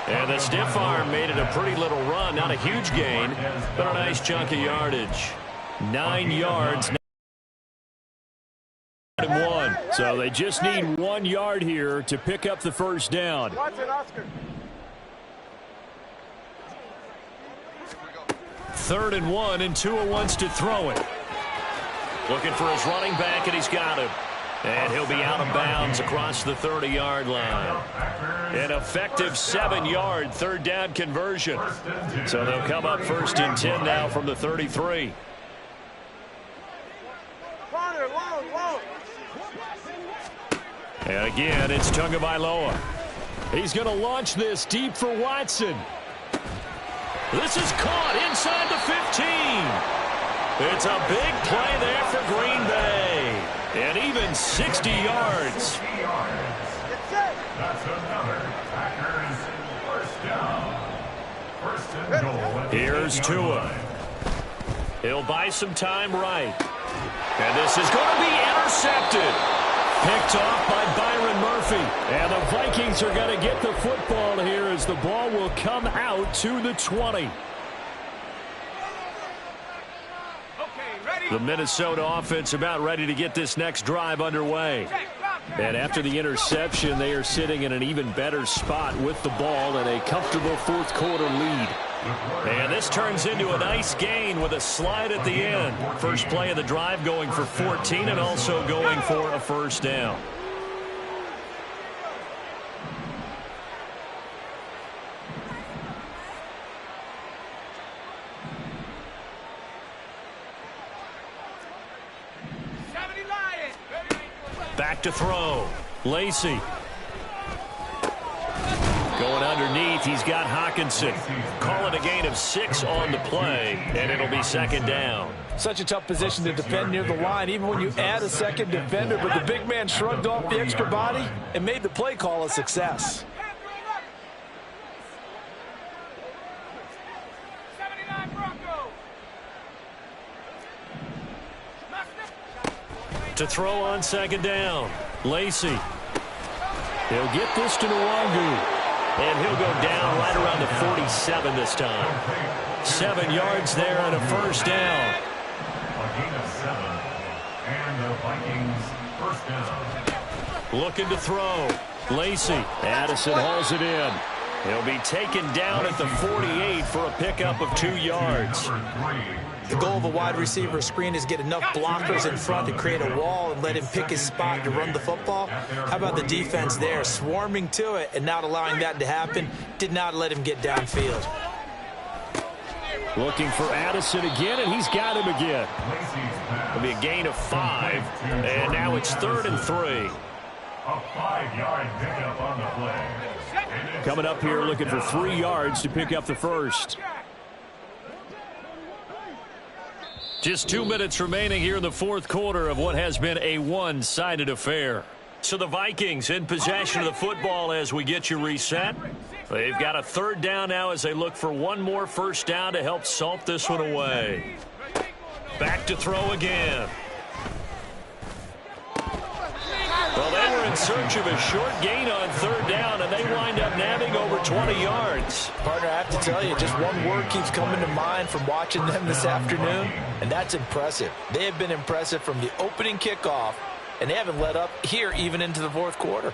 And the stiff arm made it a pretty little run. Not a huge gain, but a nice chunk of yardage. 9 yards. And 1. So they just need 1 yard here to pick up the first down. Watson, Oscar. 3rd and 1, and Tua wants to throw it. Looking for his running back, and he's got him. And he'll be out of bounds across the 30-yard line. An effective 7-yard 3rd down conversion. So they'll come up 1st and 10 now from the 33. Corner, long. And again, it's Tagovailoa. He's going to launch this deep for Watson. This is caught inside the 15. It's a big play there for Green Bay. And even 60 yards. That's another Packers 1st down. First and goal. Here's Tua. He'll buy some time right. And this is going to be intercepted. Picked off by Byron Murphy. And the Vikings are going to get the football here as the ball will come out to the 20. The Minnesota offense about ready to get this next drive underway. And after the interception, they are sitting in an even better spot with the ball and a comfortable fourth quarter lead. And this turns into a nice gain with a slide at the end. First play of the drive going for 14 and also going for a first down. Back to throw. Lacy. Going underneath, he's got Hockenson. Call it a gain of 6 on the play, and it'll be second down. Such a tough position to defend near the line, even when you add a second defender, but the big man shrugged off the extra body and made the play call a success. To throw on second down. Lacy. He'll get this to Nwangu. And he'll go down right around the 47 this time. 7 yards there and a first down. A gain of 7. And the Vikings first down. Looking to throw. Lacy. Addison hauls it in. He'll be taken down at the 48 for a pickup of 2 yards. The goal of a wide receiver screen is get enough blockers in front to create a wall and let him pick his spot to run the football. How about the defense there, swarming to it and not allowing that to happen? Did not let him get downfield. Looking for Addison again, and he's got him again. It'll be a gain of 5, and now it's 3rd and 3. A 5-yard pickup on the play. Coming up here looking for 3 yards to pick up the first. Just 2 minutes remaining here in the fourth quarter of what has been a one-sided affair. So the Vikings in possession of the football as we get you reset. They've got a 3rd down now as they look for one more first down to help salt this one away. Back to throw again. Well, they were in search of a short gain on 3rd down, and they wind up nabbing over 20 yards. Partner, I have to tell you, just one word keeps coming to mind from watching them this afternoon, and that's impressive. They have been impressive from the opening kickoff, and they haven't let up here even into the fourth quarter.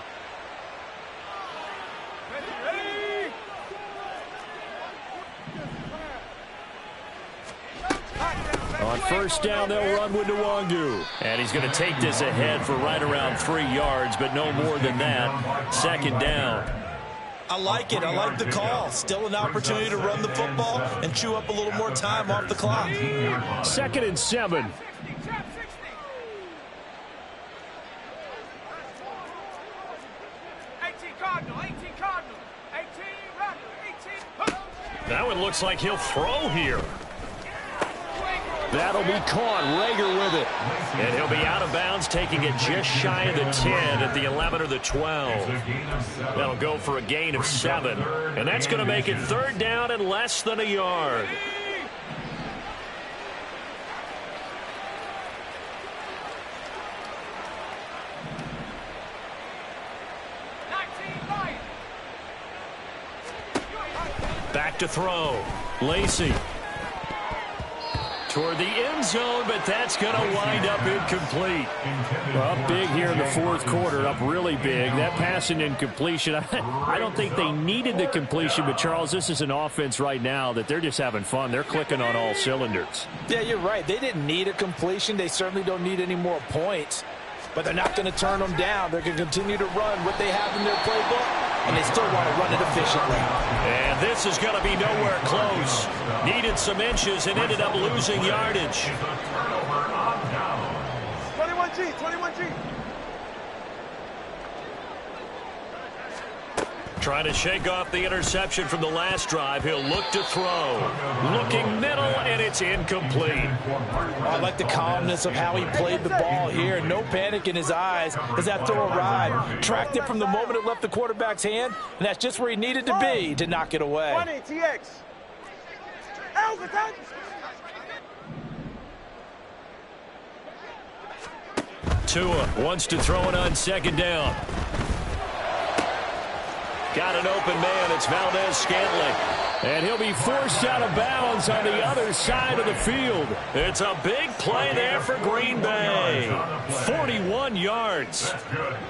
On first down, they'll run with Nwangu. And he's going to take this ahead for right around 3 yards, but no more than that. Second down. I like it. I like the call. Still an opportunity to run the football and chew up a little more time off the clock. 2nd and 7. Now it looks like he'll throw here. That'll be caught. Rager with it. And he'll be out of bounds, taking it just shy of the 10 at the 11 or the 12. That'll go for a gain of 7. And that's going to make it 3rd down and less than a yard. Back to throw. Lacy. Toward the end zone, but that's going to wind up incomplete. Well, up big here in the fourth quarter, up really big. That pass and incompletion, I don't think they needed the completion, but Charles, this is an offense right now that they're just having fun. They're clicking on all cylinders. Yeah, you're right. They didn't need a completion. They certainly don't need any more points, but they're not going to turn them down. They're going to continue to run what they have in their playbook, and they still want to run it efficiently. And this is going to be nowhere close. Needed some inches and ended up losing yardage. 21G, 21G. Trying to shake off the interception from the last drive. He'll look to throw. Looking middle, and it's incomplete. I like the calmness of how he played the ball here. No panic in his eyes as that throw arrived. Tracked it from the moment it left the quarterback's hand, and that's just where he needed to be to knock it away. 20, TX. Elvis, Tua wants to throw it on second down. Got an open man. It's Valdez-Scantling. And he'll be forced out of bounds on the other side of the field. It's a big play there for Green Bay. 41 yards.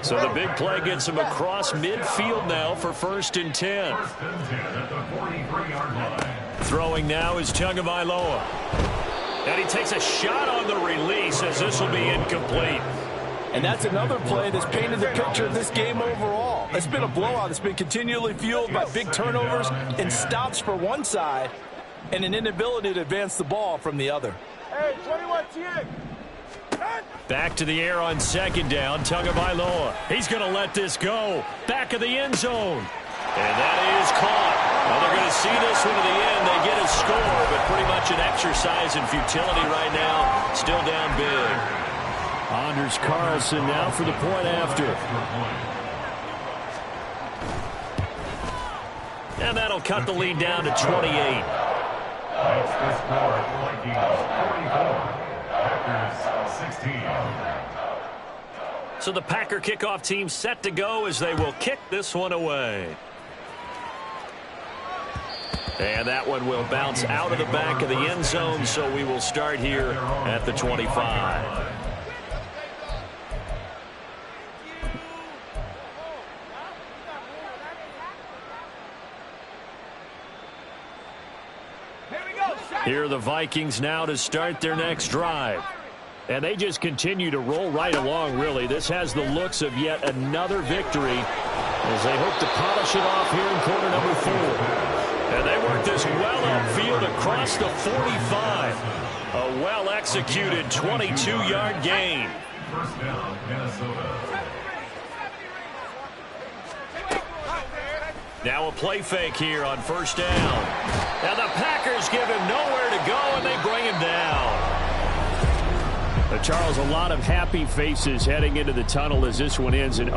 So the big play gets him across midfield now for 1st and 10. First and 10 at the 43-yard line. Throwing now is Tagovailoa. And he takes a shot on the release as this will be incomplete. And that's another play that's painted the picture of this game overall. It's been a blowout. It's been continually fueled by big turnovers and stops for one side and an inability to advance the ball from the other. Hey, 21, TX. Back to the air on second down. Tagovailoa. He's going to let this go. Back of the end zone. And that is caught. Well, they're going to see this one to the end. They get a score, but pretty much an exercise in futility right now. Still down big. Anders Carlson now for the point after. And that'll cut the lead down to 28. That's the score. Vikings 44. Packers 16. So the Packer kickoff team set to go as they will kick this one away. And that one will bounce out of the back of the end zone, so we will start here at the 25. Here are the Vikings now to start their next drive. And they just continue to roll right along, really. This has the looks of yet another victory as they hope to polish it off here in quarter number 4. And they work this well upfield across the 45. A well-executed 22-yard gain. First down, Minnesota. Now a play fake here on first down. And the Packers give him nowhere to go, and they bring him down. Charles, a lot of happy faces heading into the tunnel as this one ends in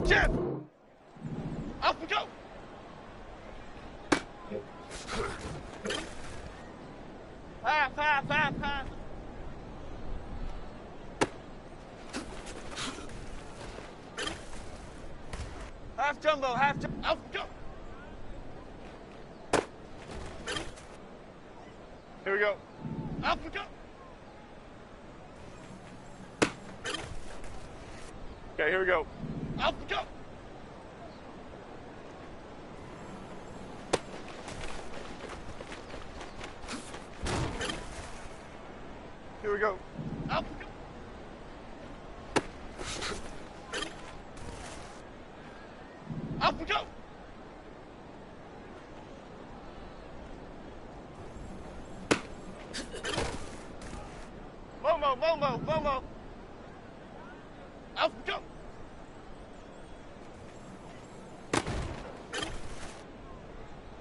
Chip! Up we go! Half, half, half, half. Half jumbo, half jumbo. Up we go! Here we go. Up we go! Okay, here we go. Up we go! Here we go. Up we go! Up we go! Momo, Momo, Momo! Up we go!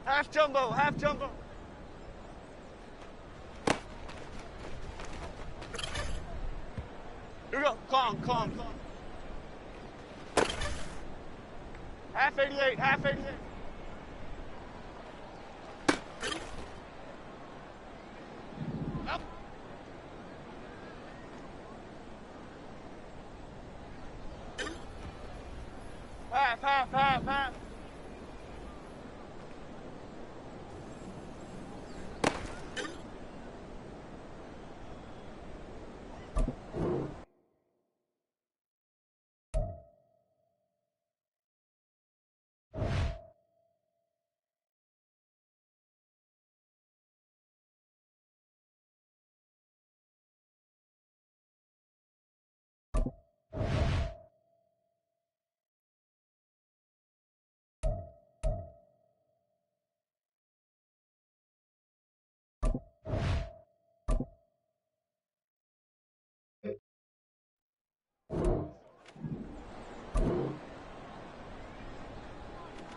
Half jumbo, half jumbo. Here we go. Clong, clong, clong. Half 88, half 88. Up. Half, half, half, half.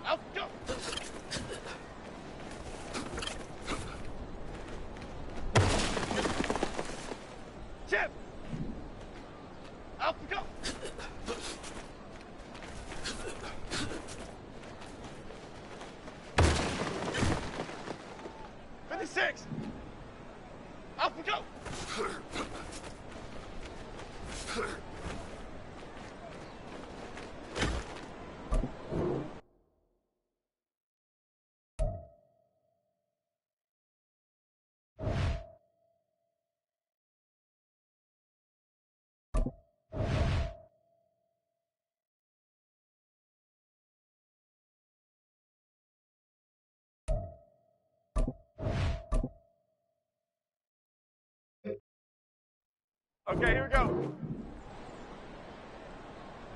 Up, go! Chip! Up, go! Six. Up we go. Okay, here we go.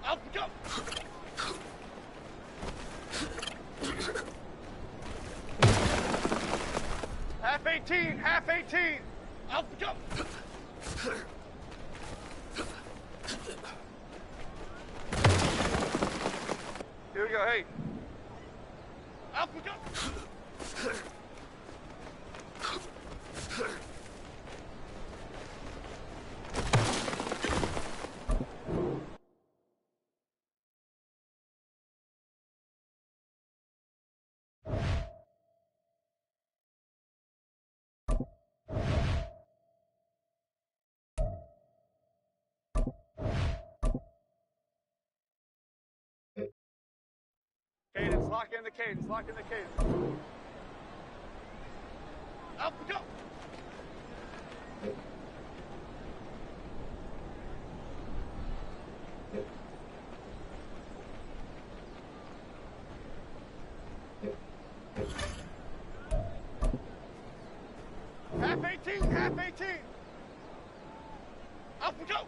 Up we go. Half 18, half 18. Up we go. Here we go, hey. Up we go. Cadence, lock in the cadence, lock in the cadence. Up we go. Half 18, half 18. Up we go.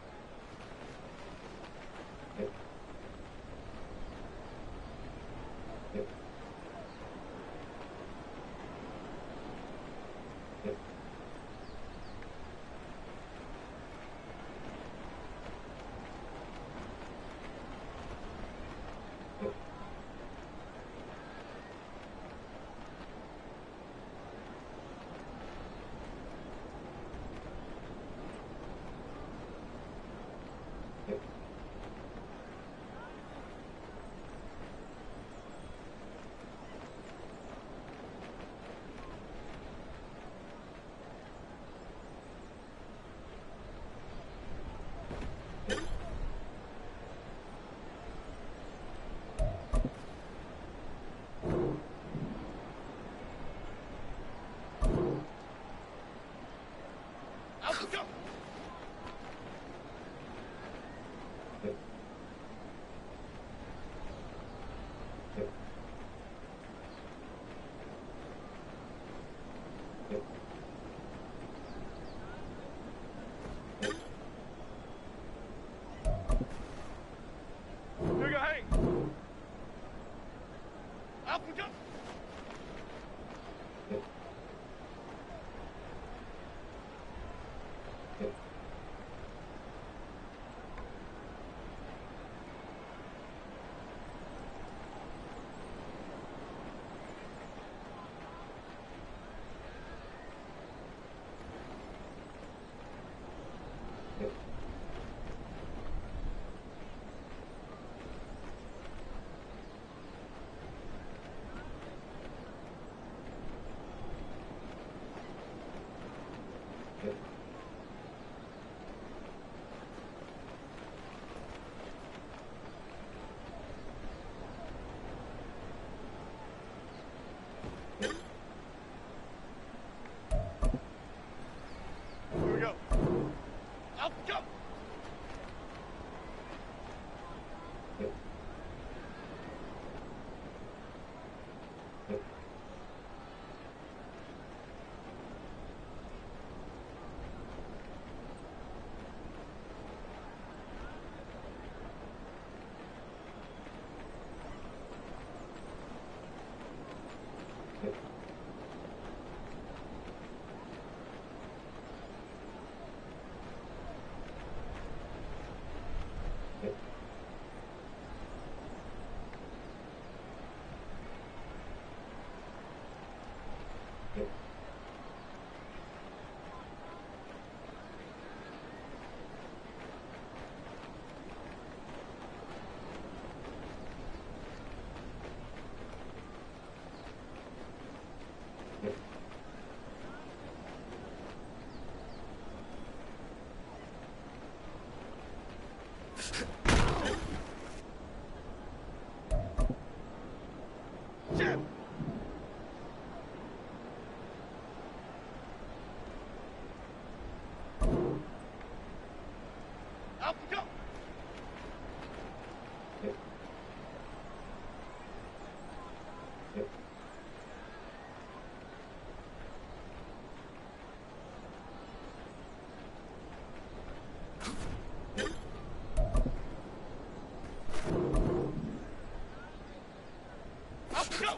Here we go. Up, go. Jim. Up, go. Up, go.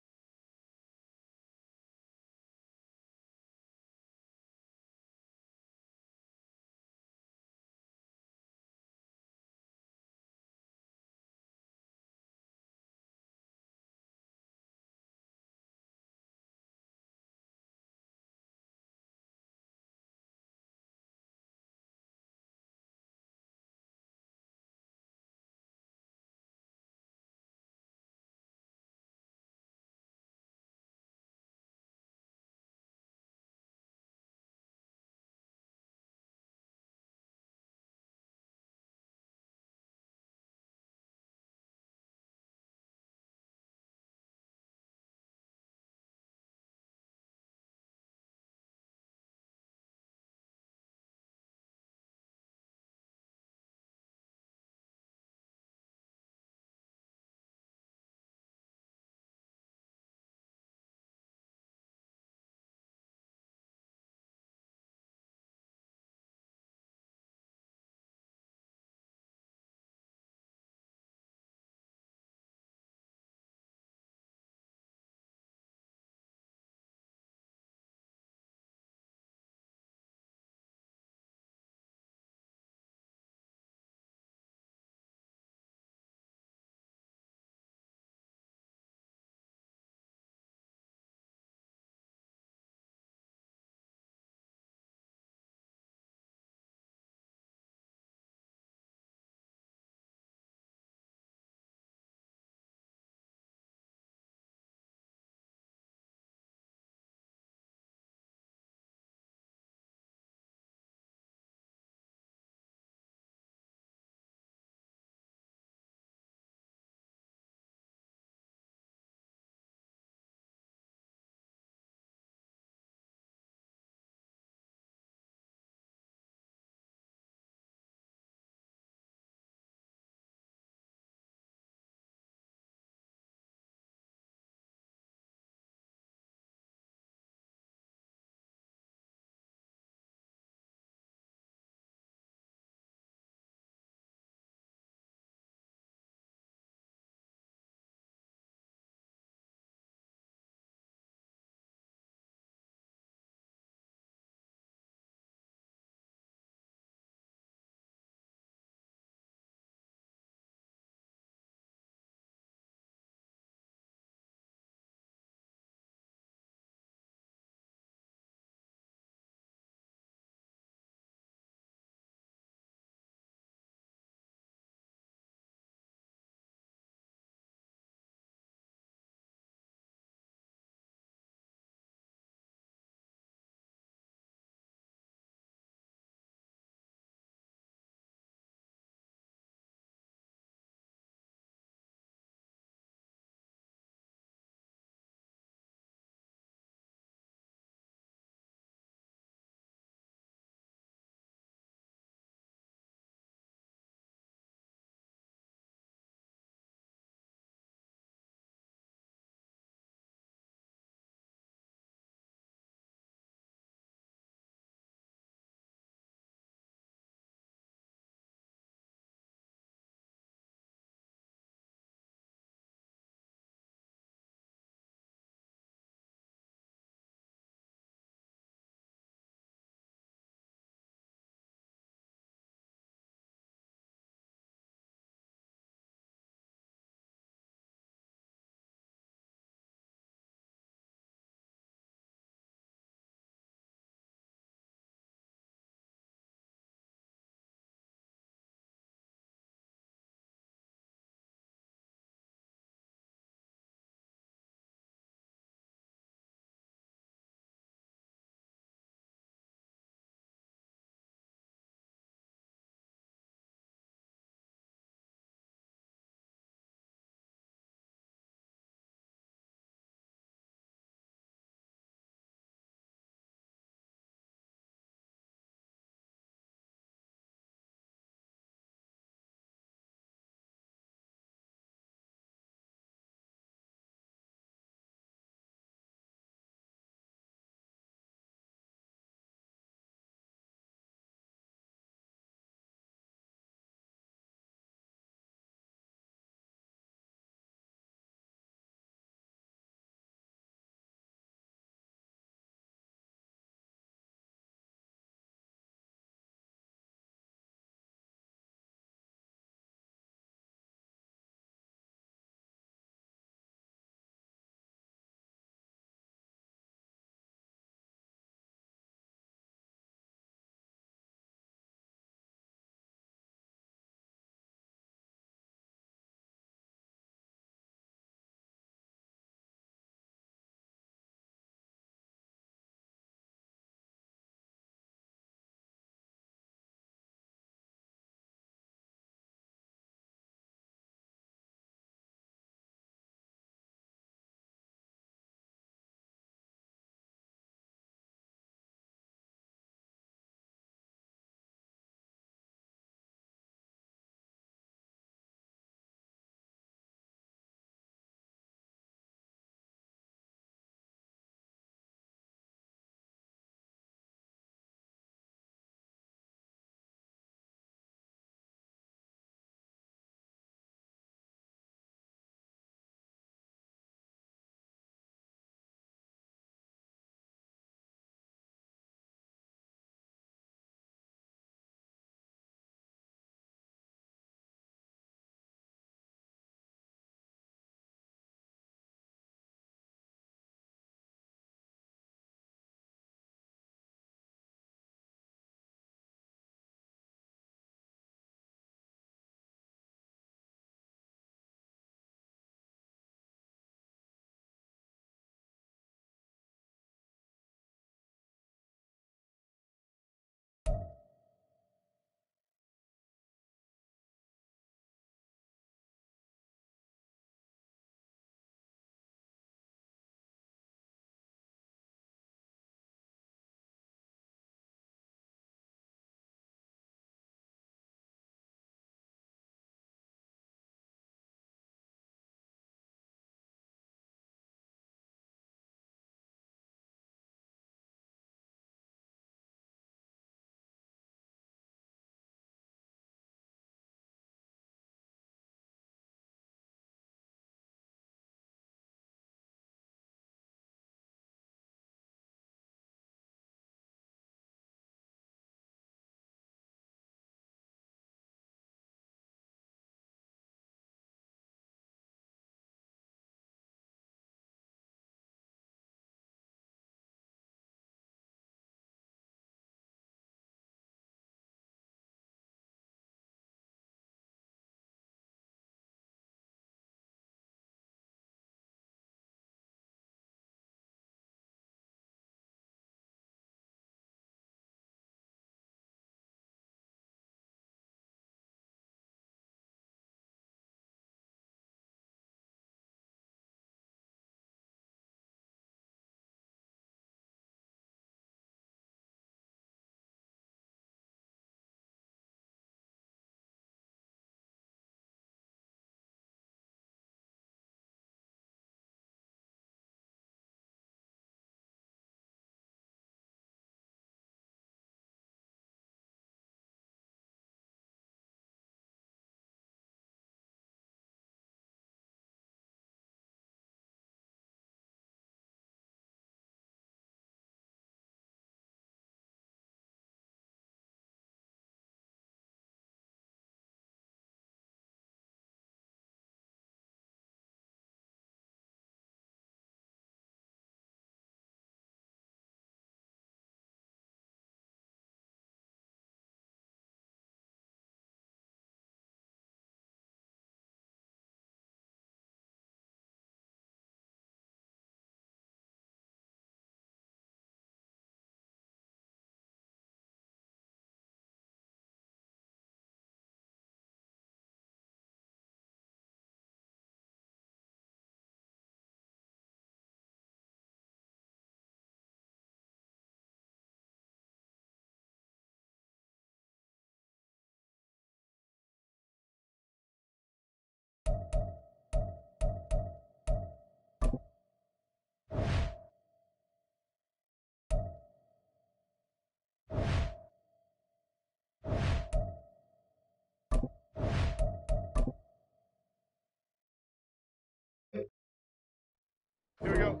Here we go.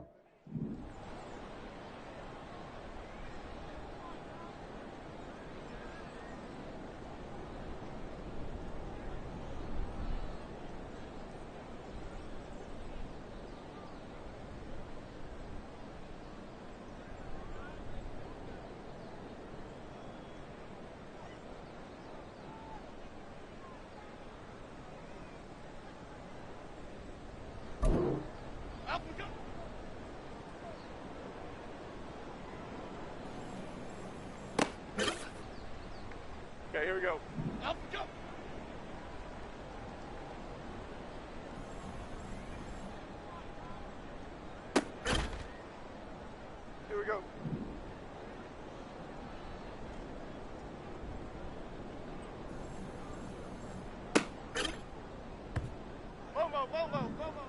Up we go. Okay, here we go. Up we go. Here we go. Momo, Momo, Momo.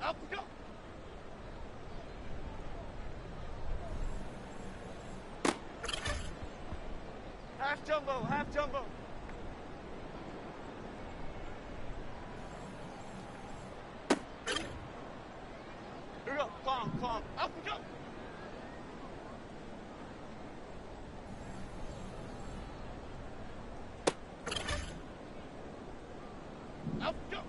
Up we go. Half jumbo, half jumbo. Here we go. Clomp, clomp. Up we go. Up we go.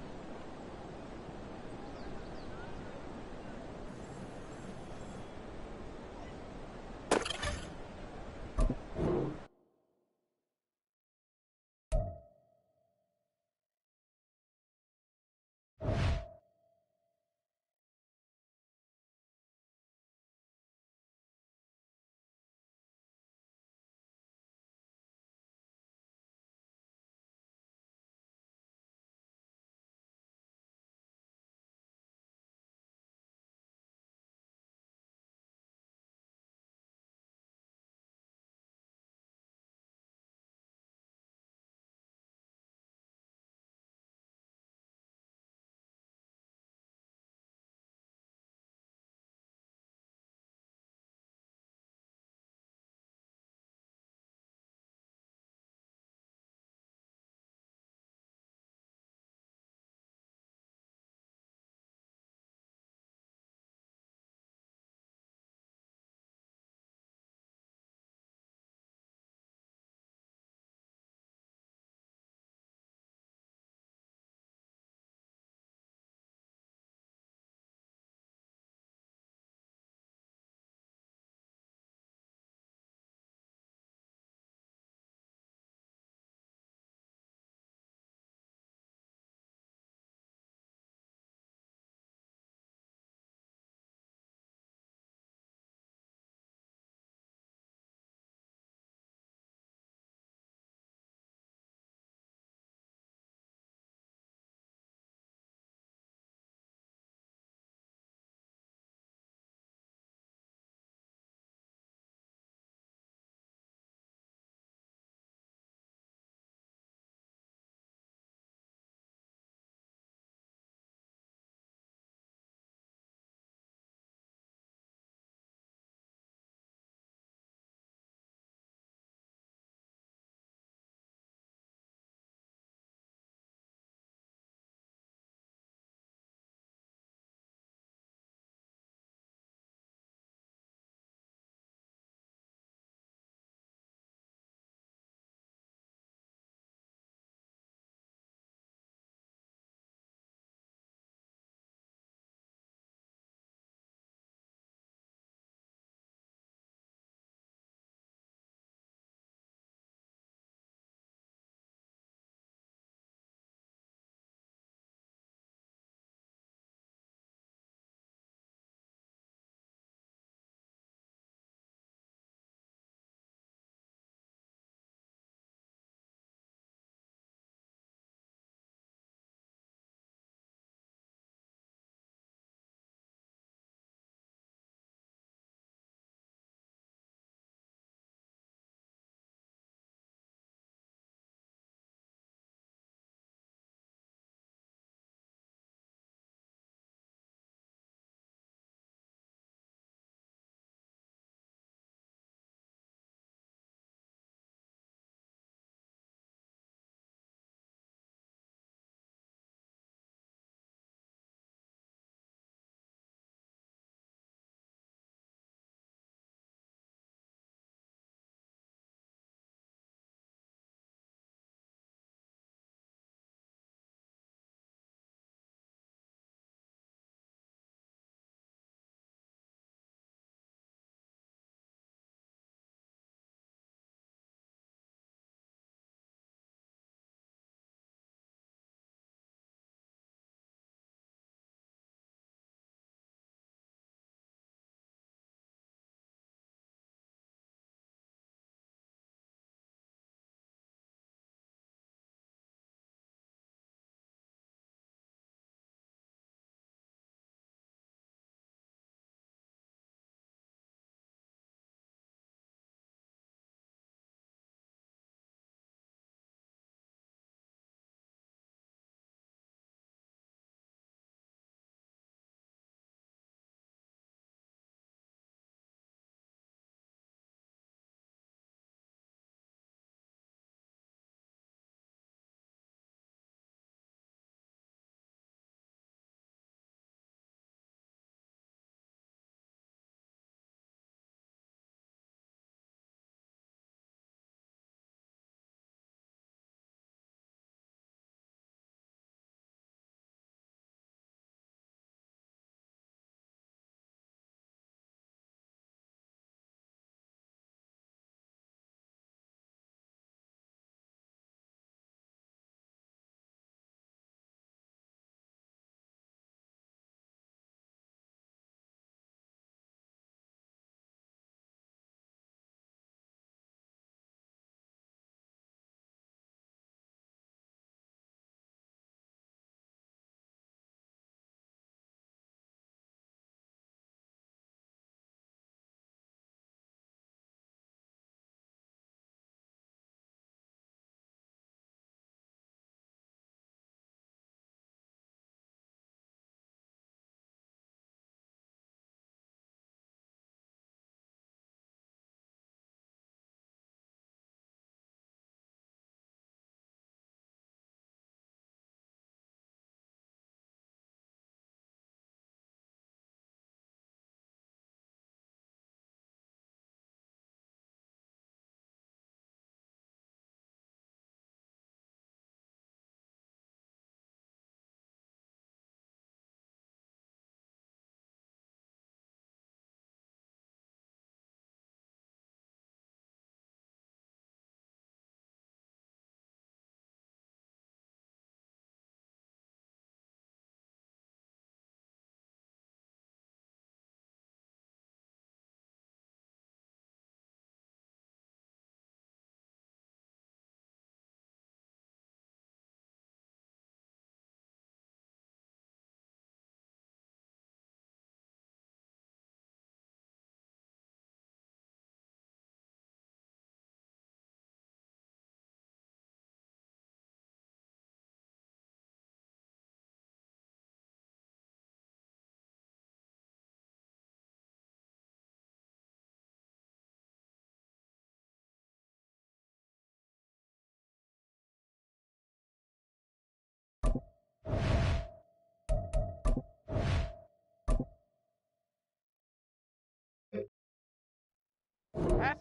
Half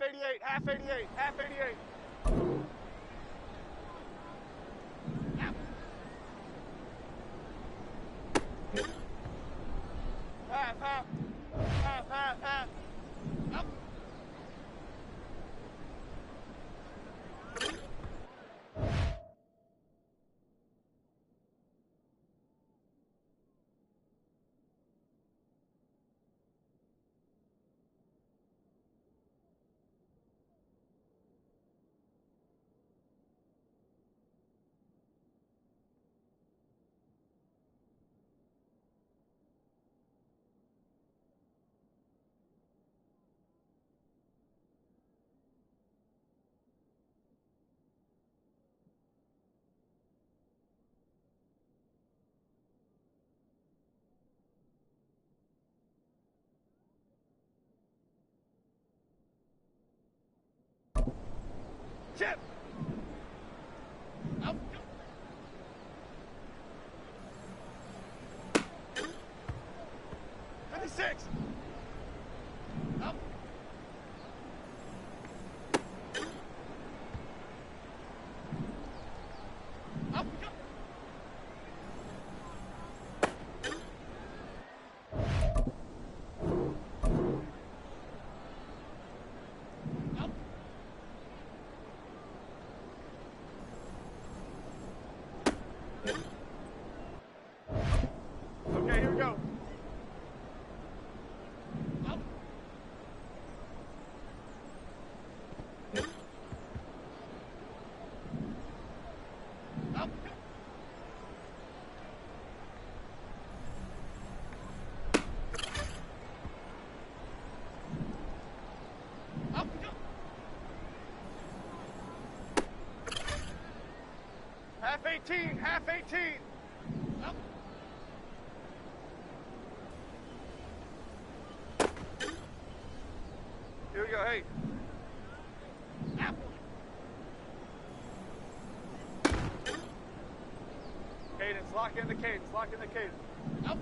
88, half 88, half 88. Half, half, half, half, half. Up. Chip. Up. 56. Up. Up. Up. Okay, here we go. Up. Up. Up. Half 18, half 18. Up. Here we go, hey. Up. Cadence, lock in the cadence, lock in the cadence. Up.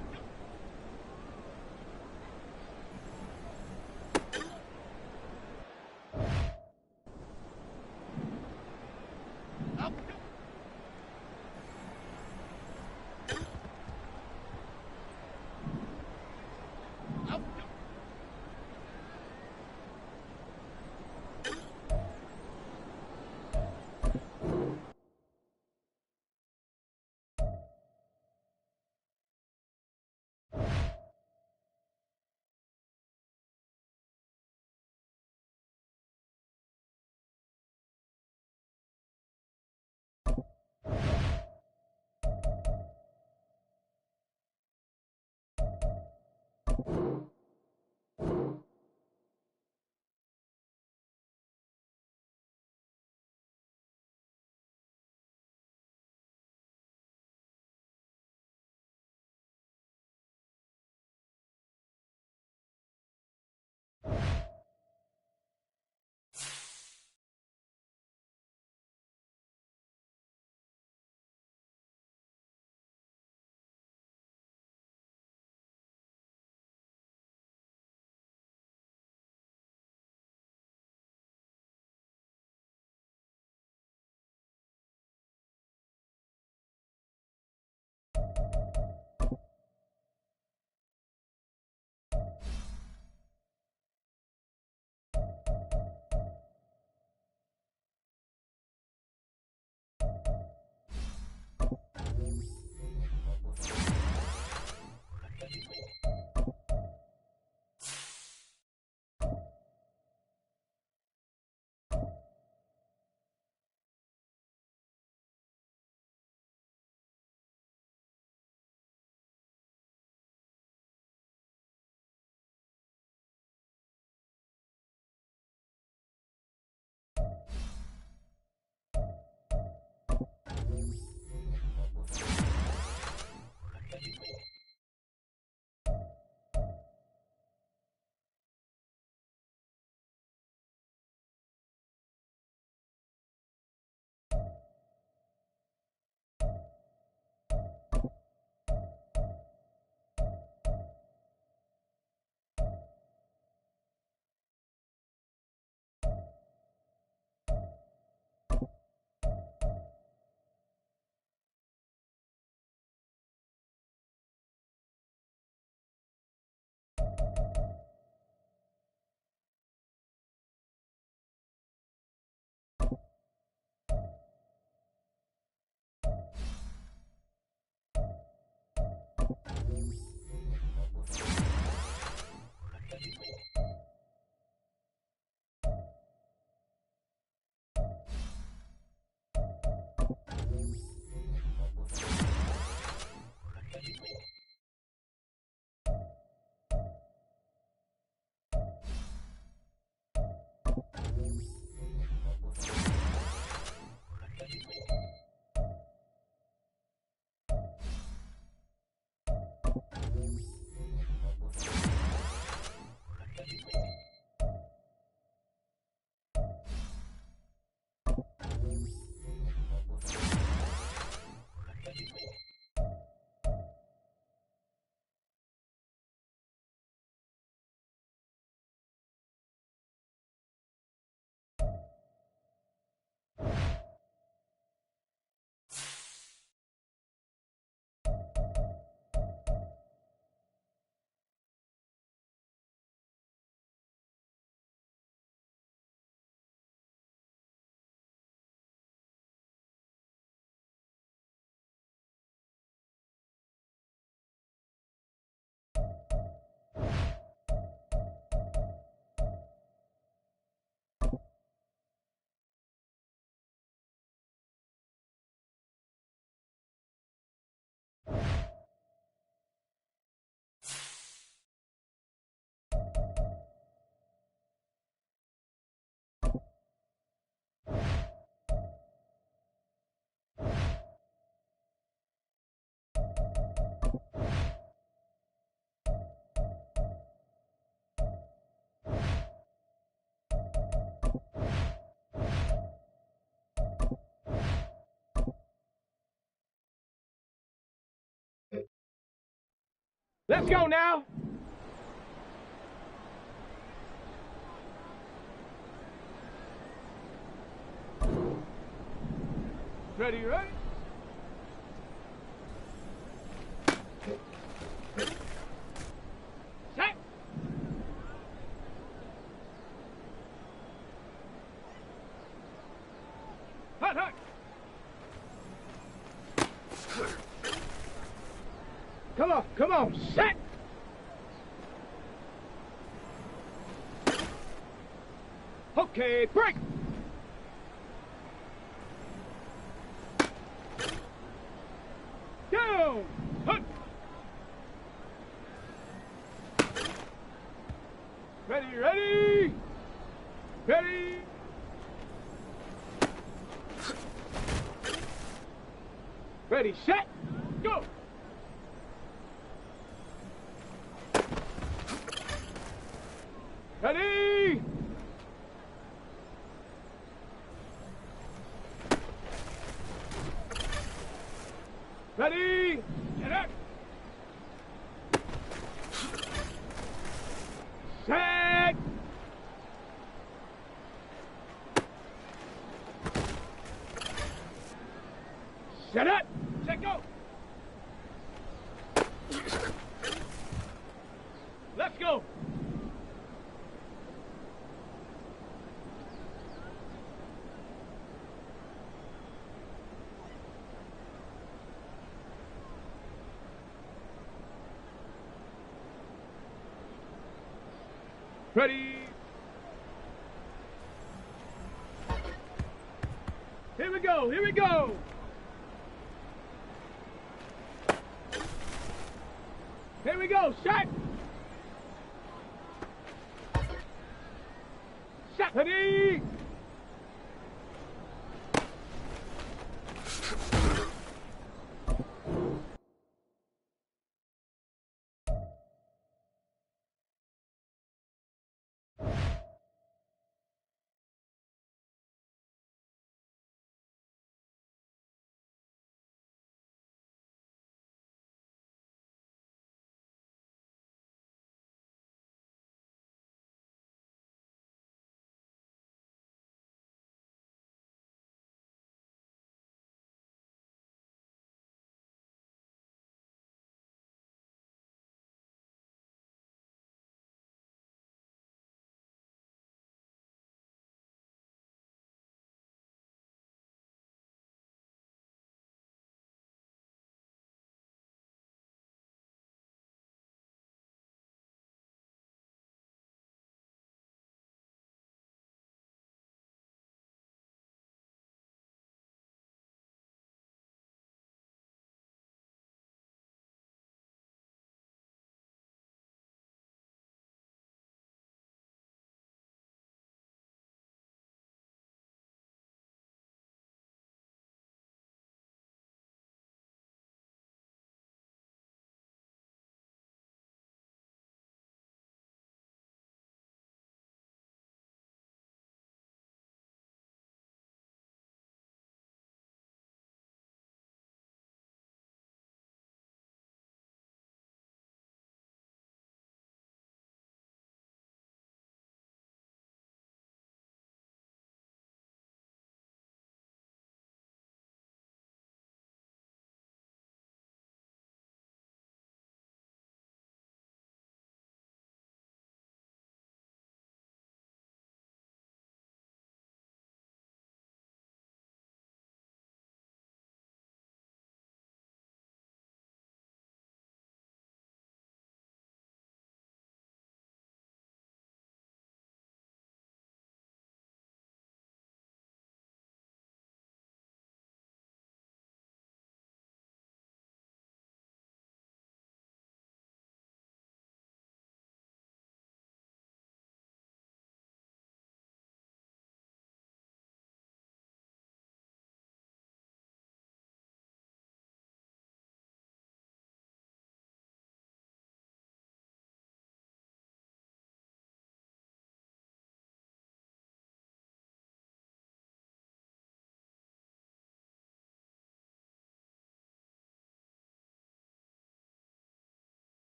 Up. Let's go now. Ready, ready? Set. Hut, hut. Come on, set. Okay, break. Down. Hut. Ready, ready. Ready. Ready, set, go. Ready. Ready. Get up. Set. Set up. Set go. Let's go. Ready. Here we go. Here we go. Here we go. Set. Set. Ready.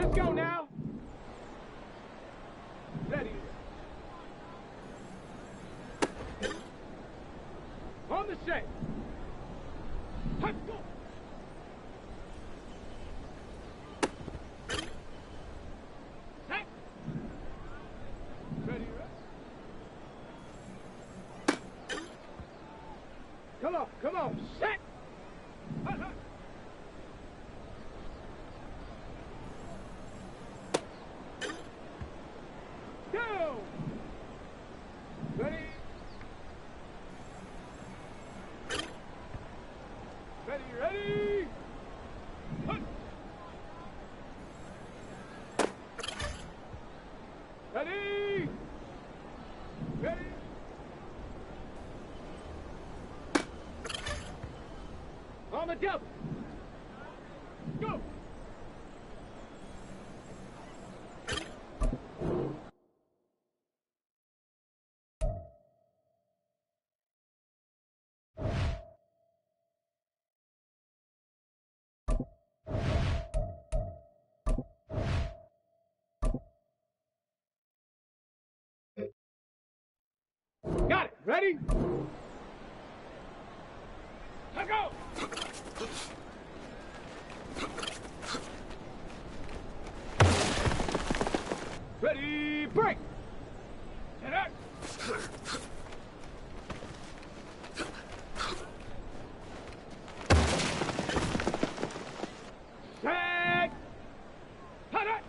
Let's go now. Ready. On the set. Let's go. Set. Ready. Come on. Set. Go. Ready. Ready. Hunt. Ready. Ready. On the double. Go. Got it. Ready? Let's go. Ready, break. Set up. Set. Cut it.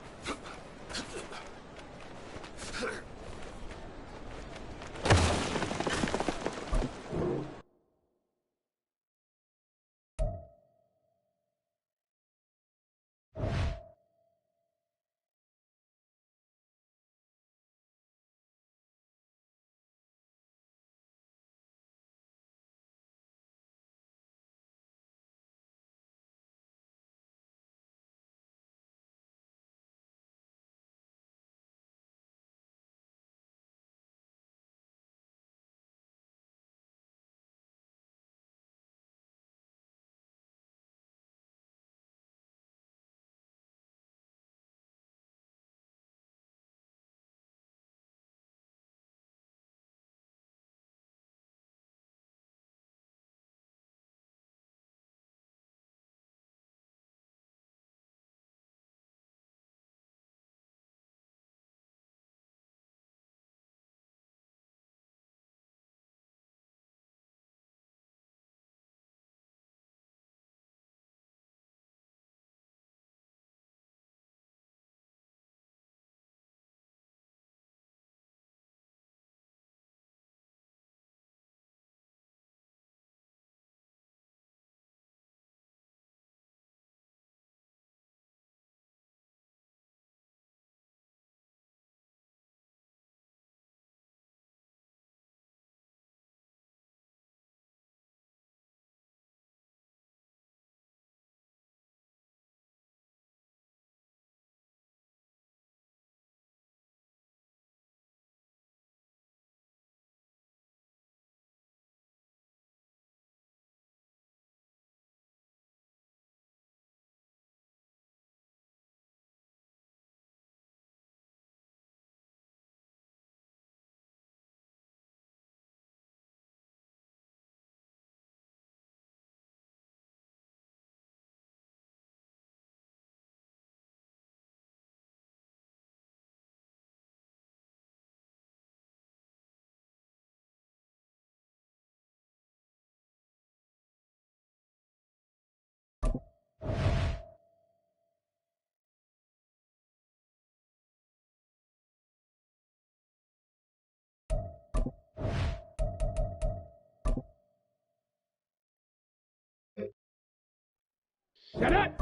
Set it!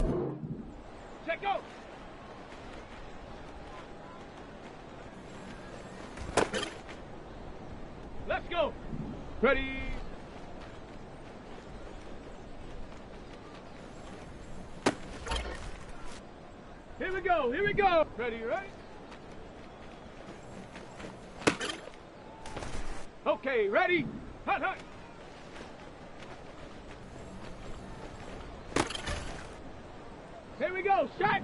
Set go! Let's go! Ready! Here we go! Here we go! Ready, ready? Okay, ready? Hut, hut! Here we go, set!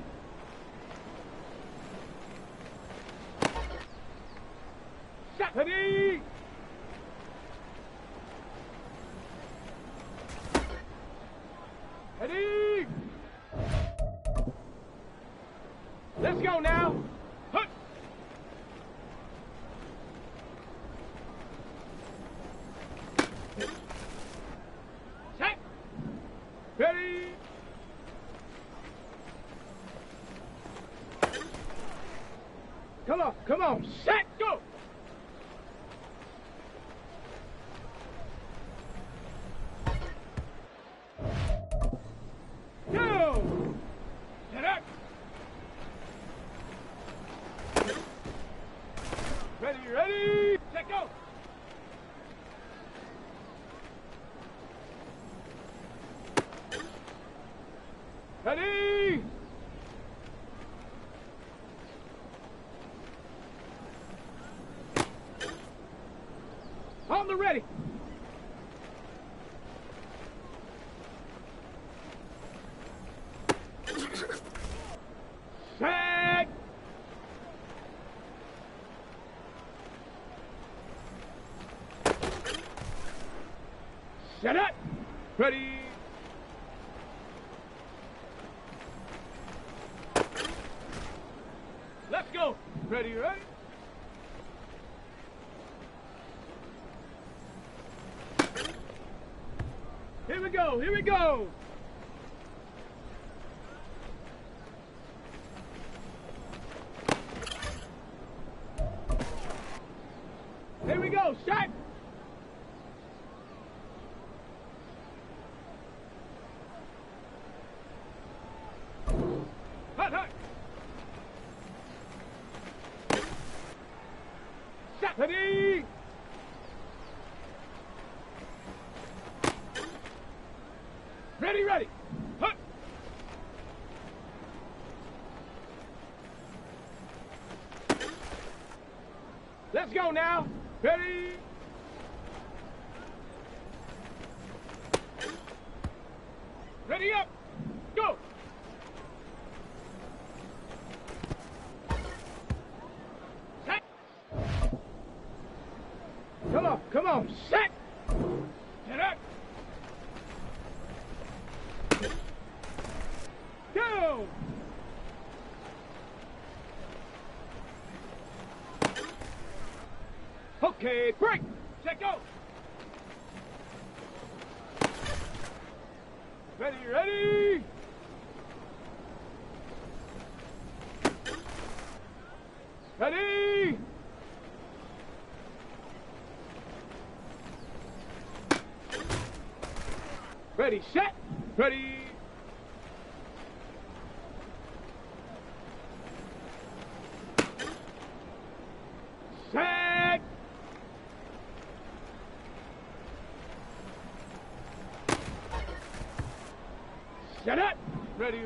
Set. Ready. Ready. Let's go now. Hut. Set. Ready. Come on. Set. Go. Go. Set up. Ready. Set, go. Ready. On the ready. Set. Set up. Ready. Let's go. Ready. Here we go. Here we go, set. Hut. Set. Ready. Ready. Hut. Let's go now. Ready. Ready up. Go. Set. Come on. Set. Set up. Go. Okay, break. Set, go. Ready. Ready. Ready, set. Ready. Set. Set up. Ready.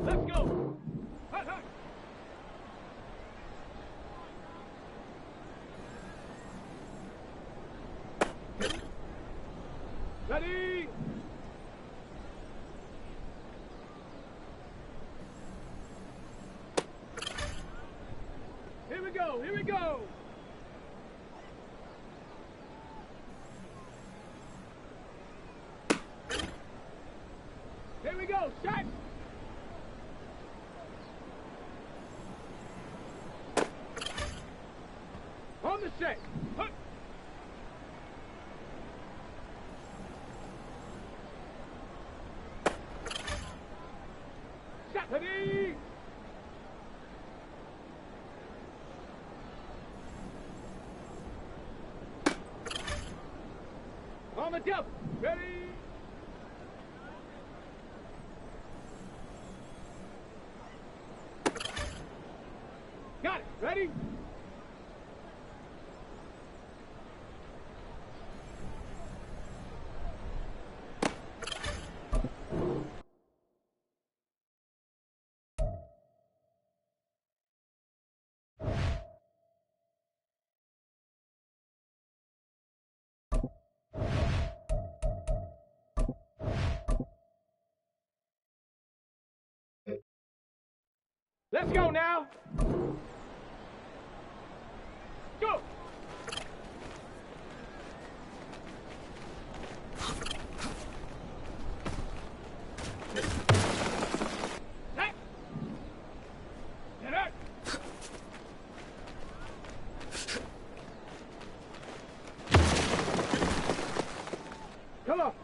Let's go. Hut. Ready. Here we go. Here we go. Set. On the set. Hut. Set. Ready. jump. Ready? Got it. Ready? Let's go now. Go. Hey. Get up.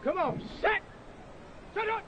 Come on, set. Shut up.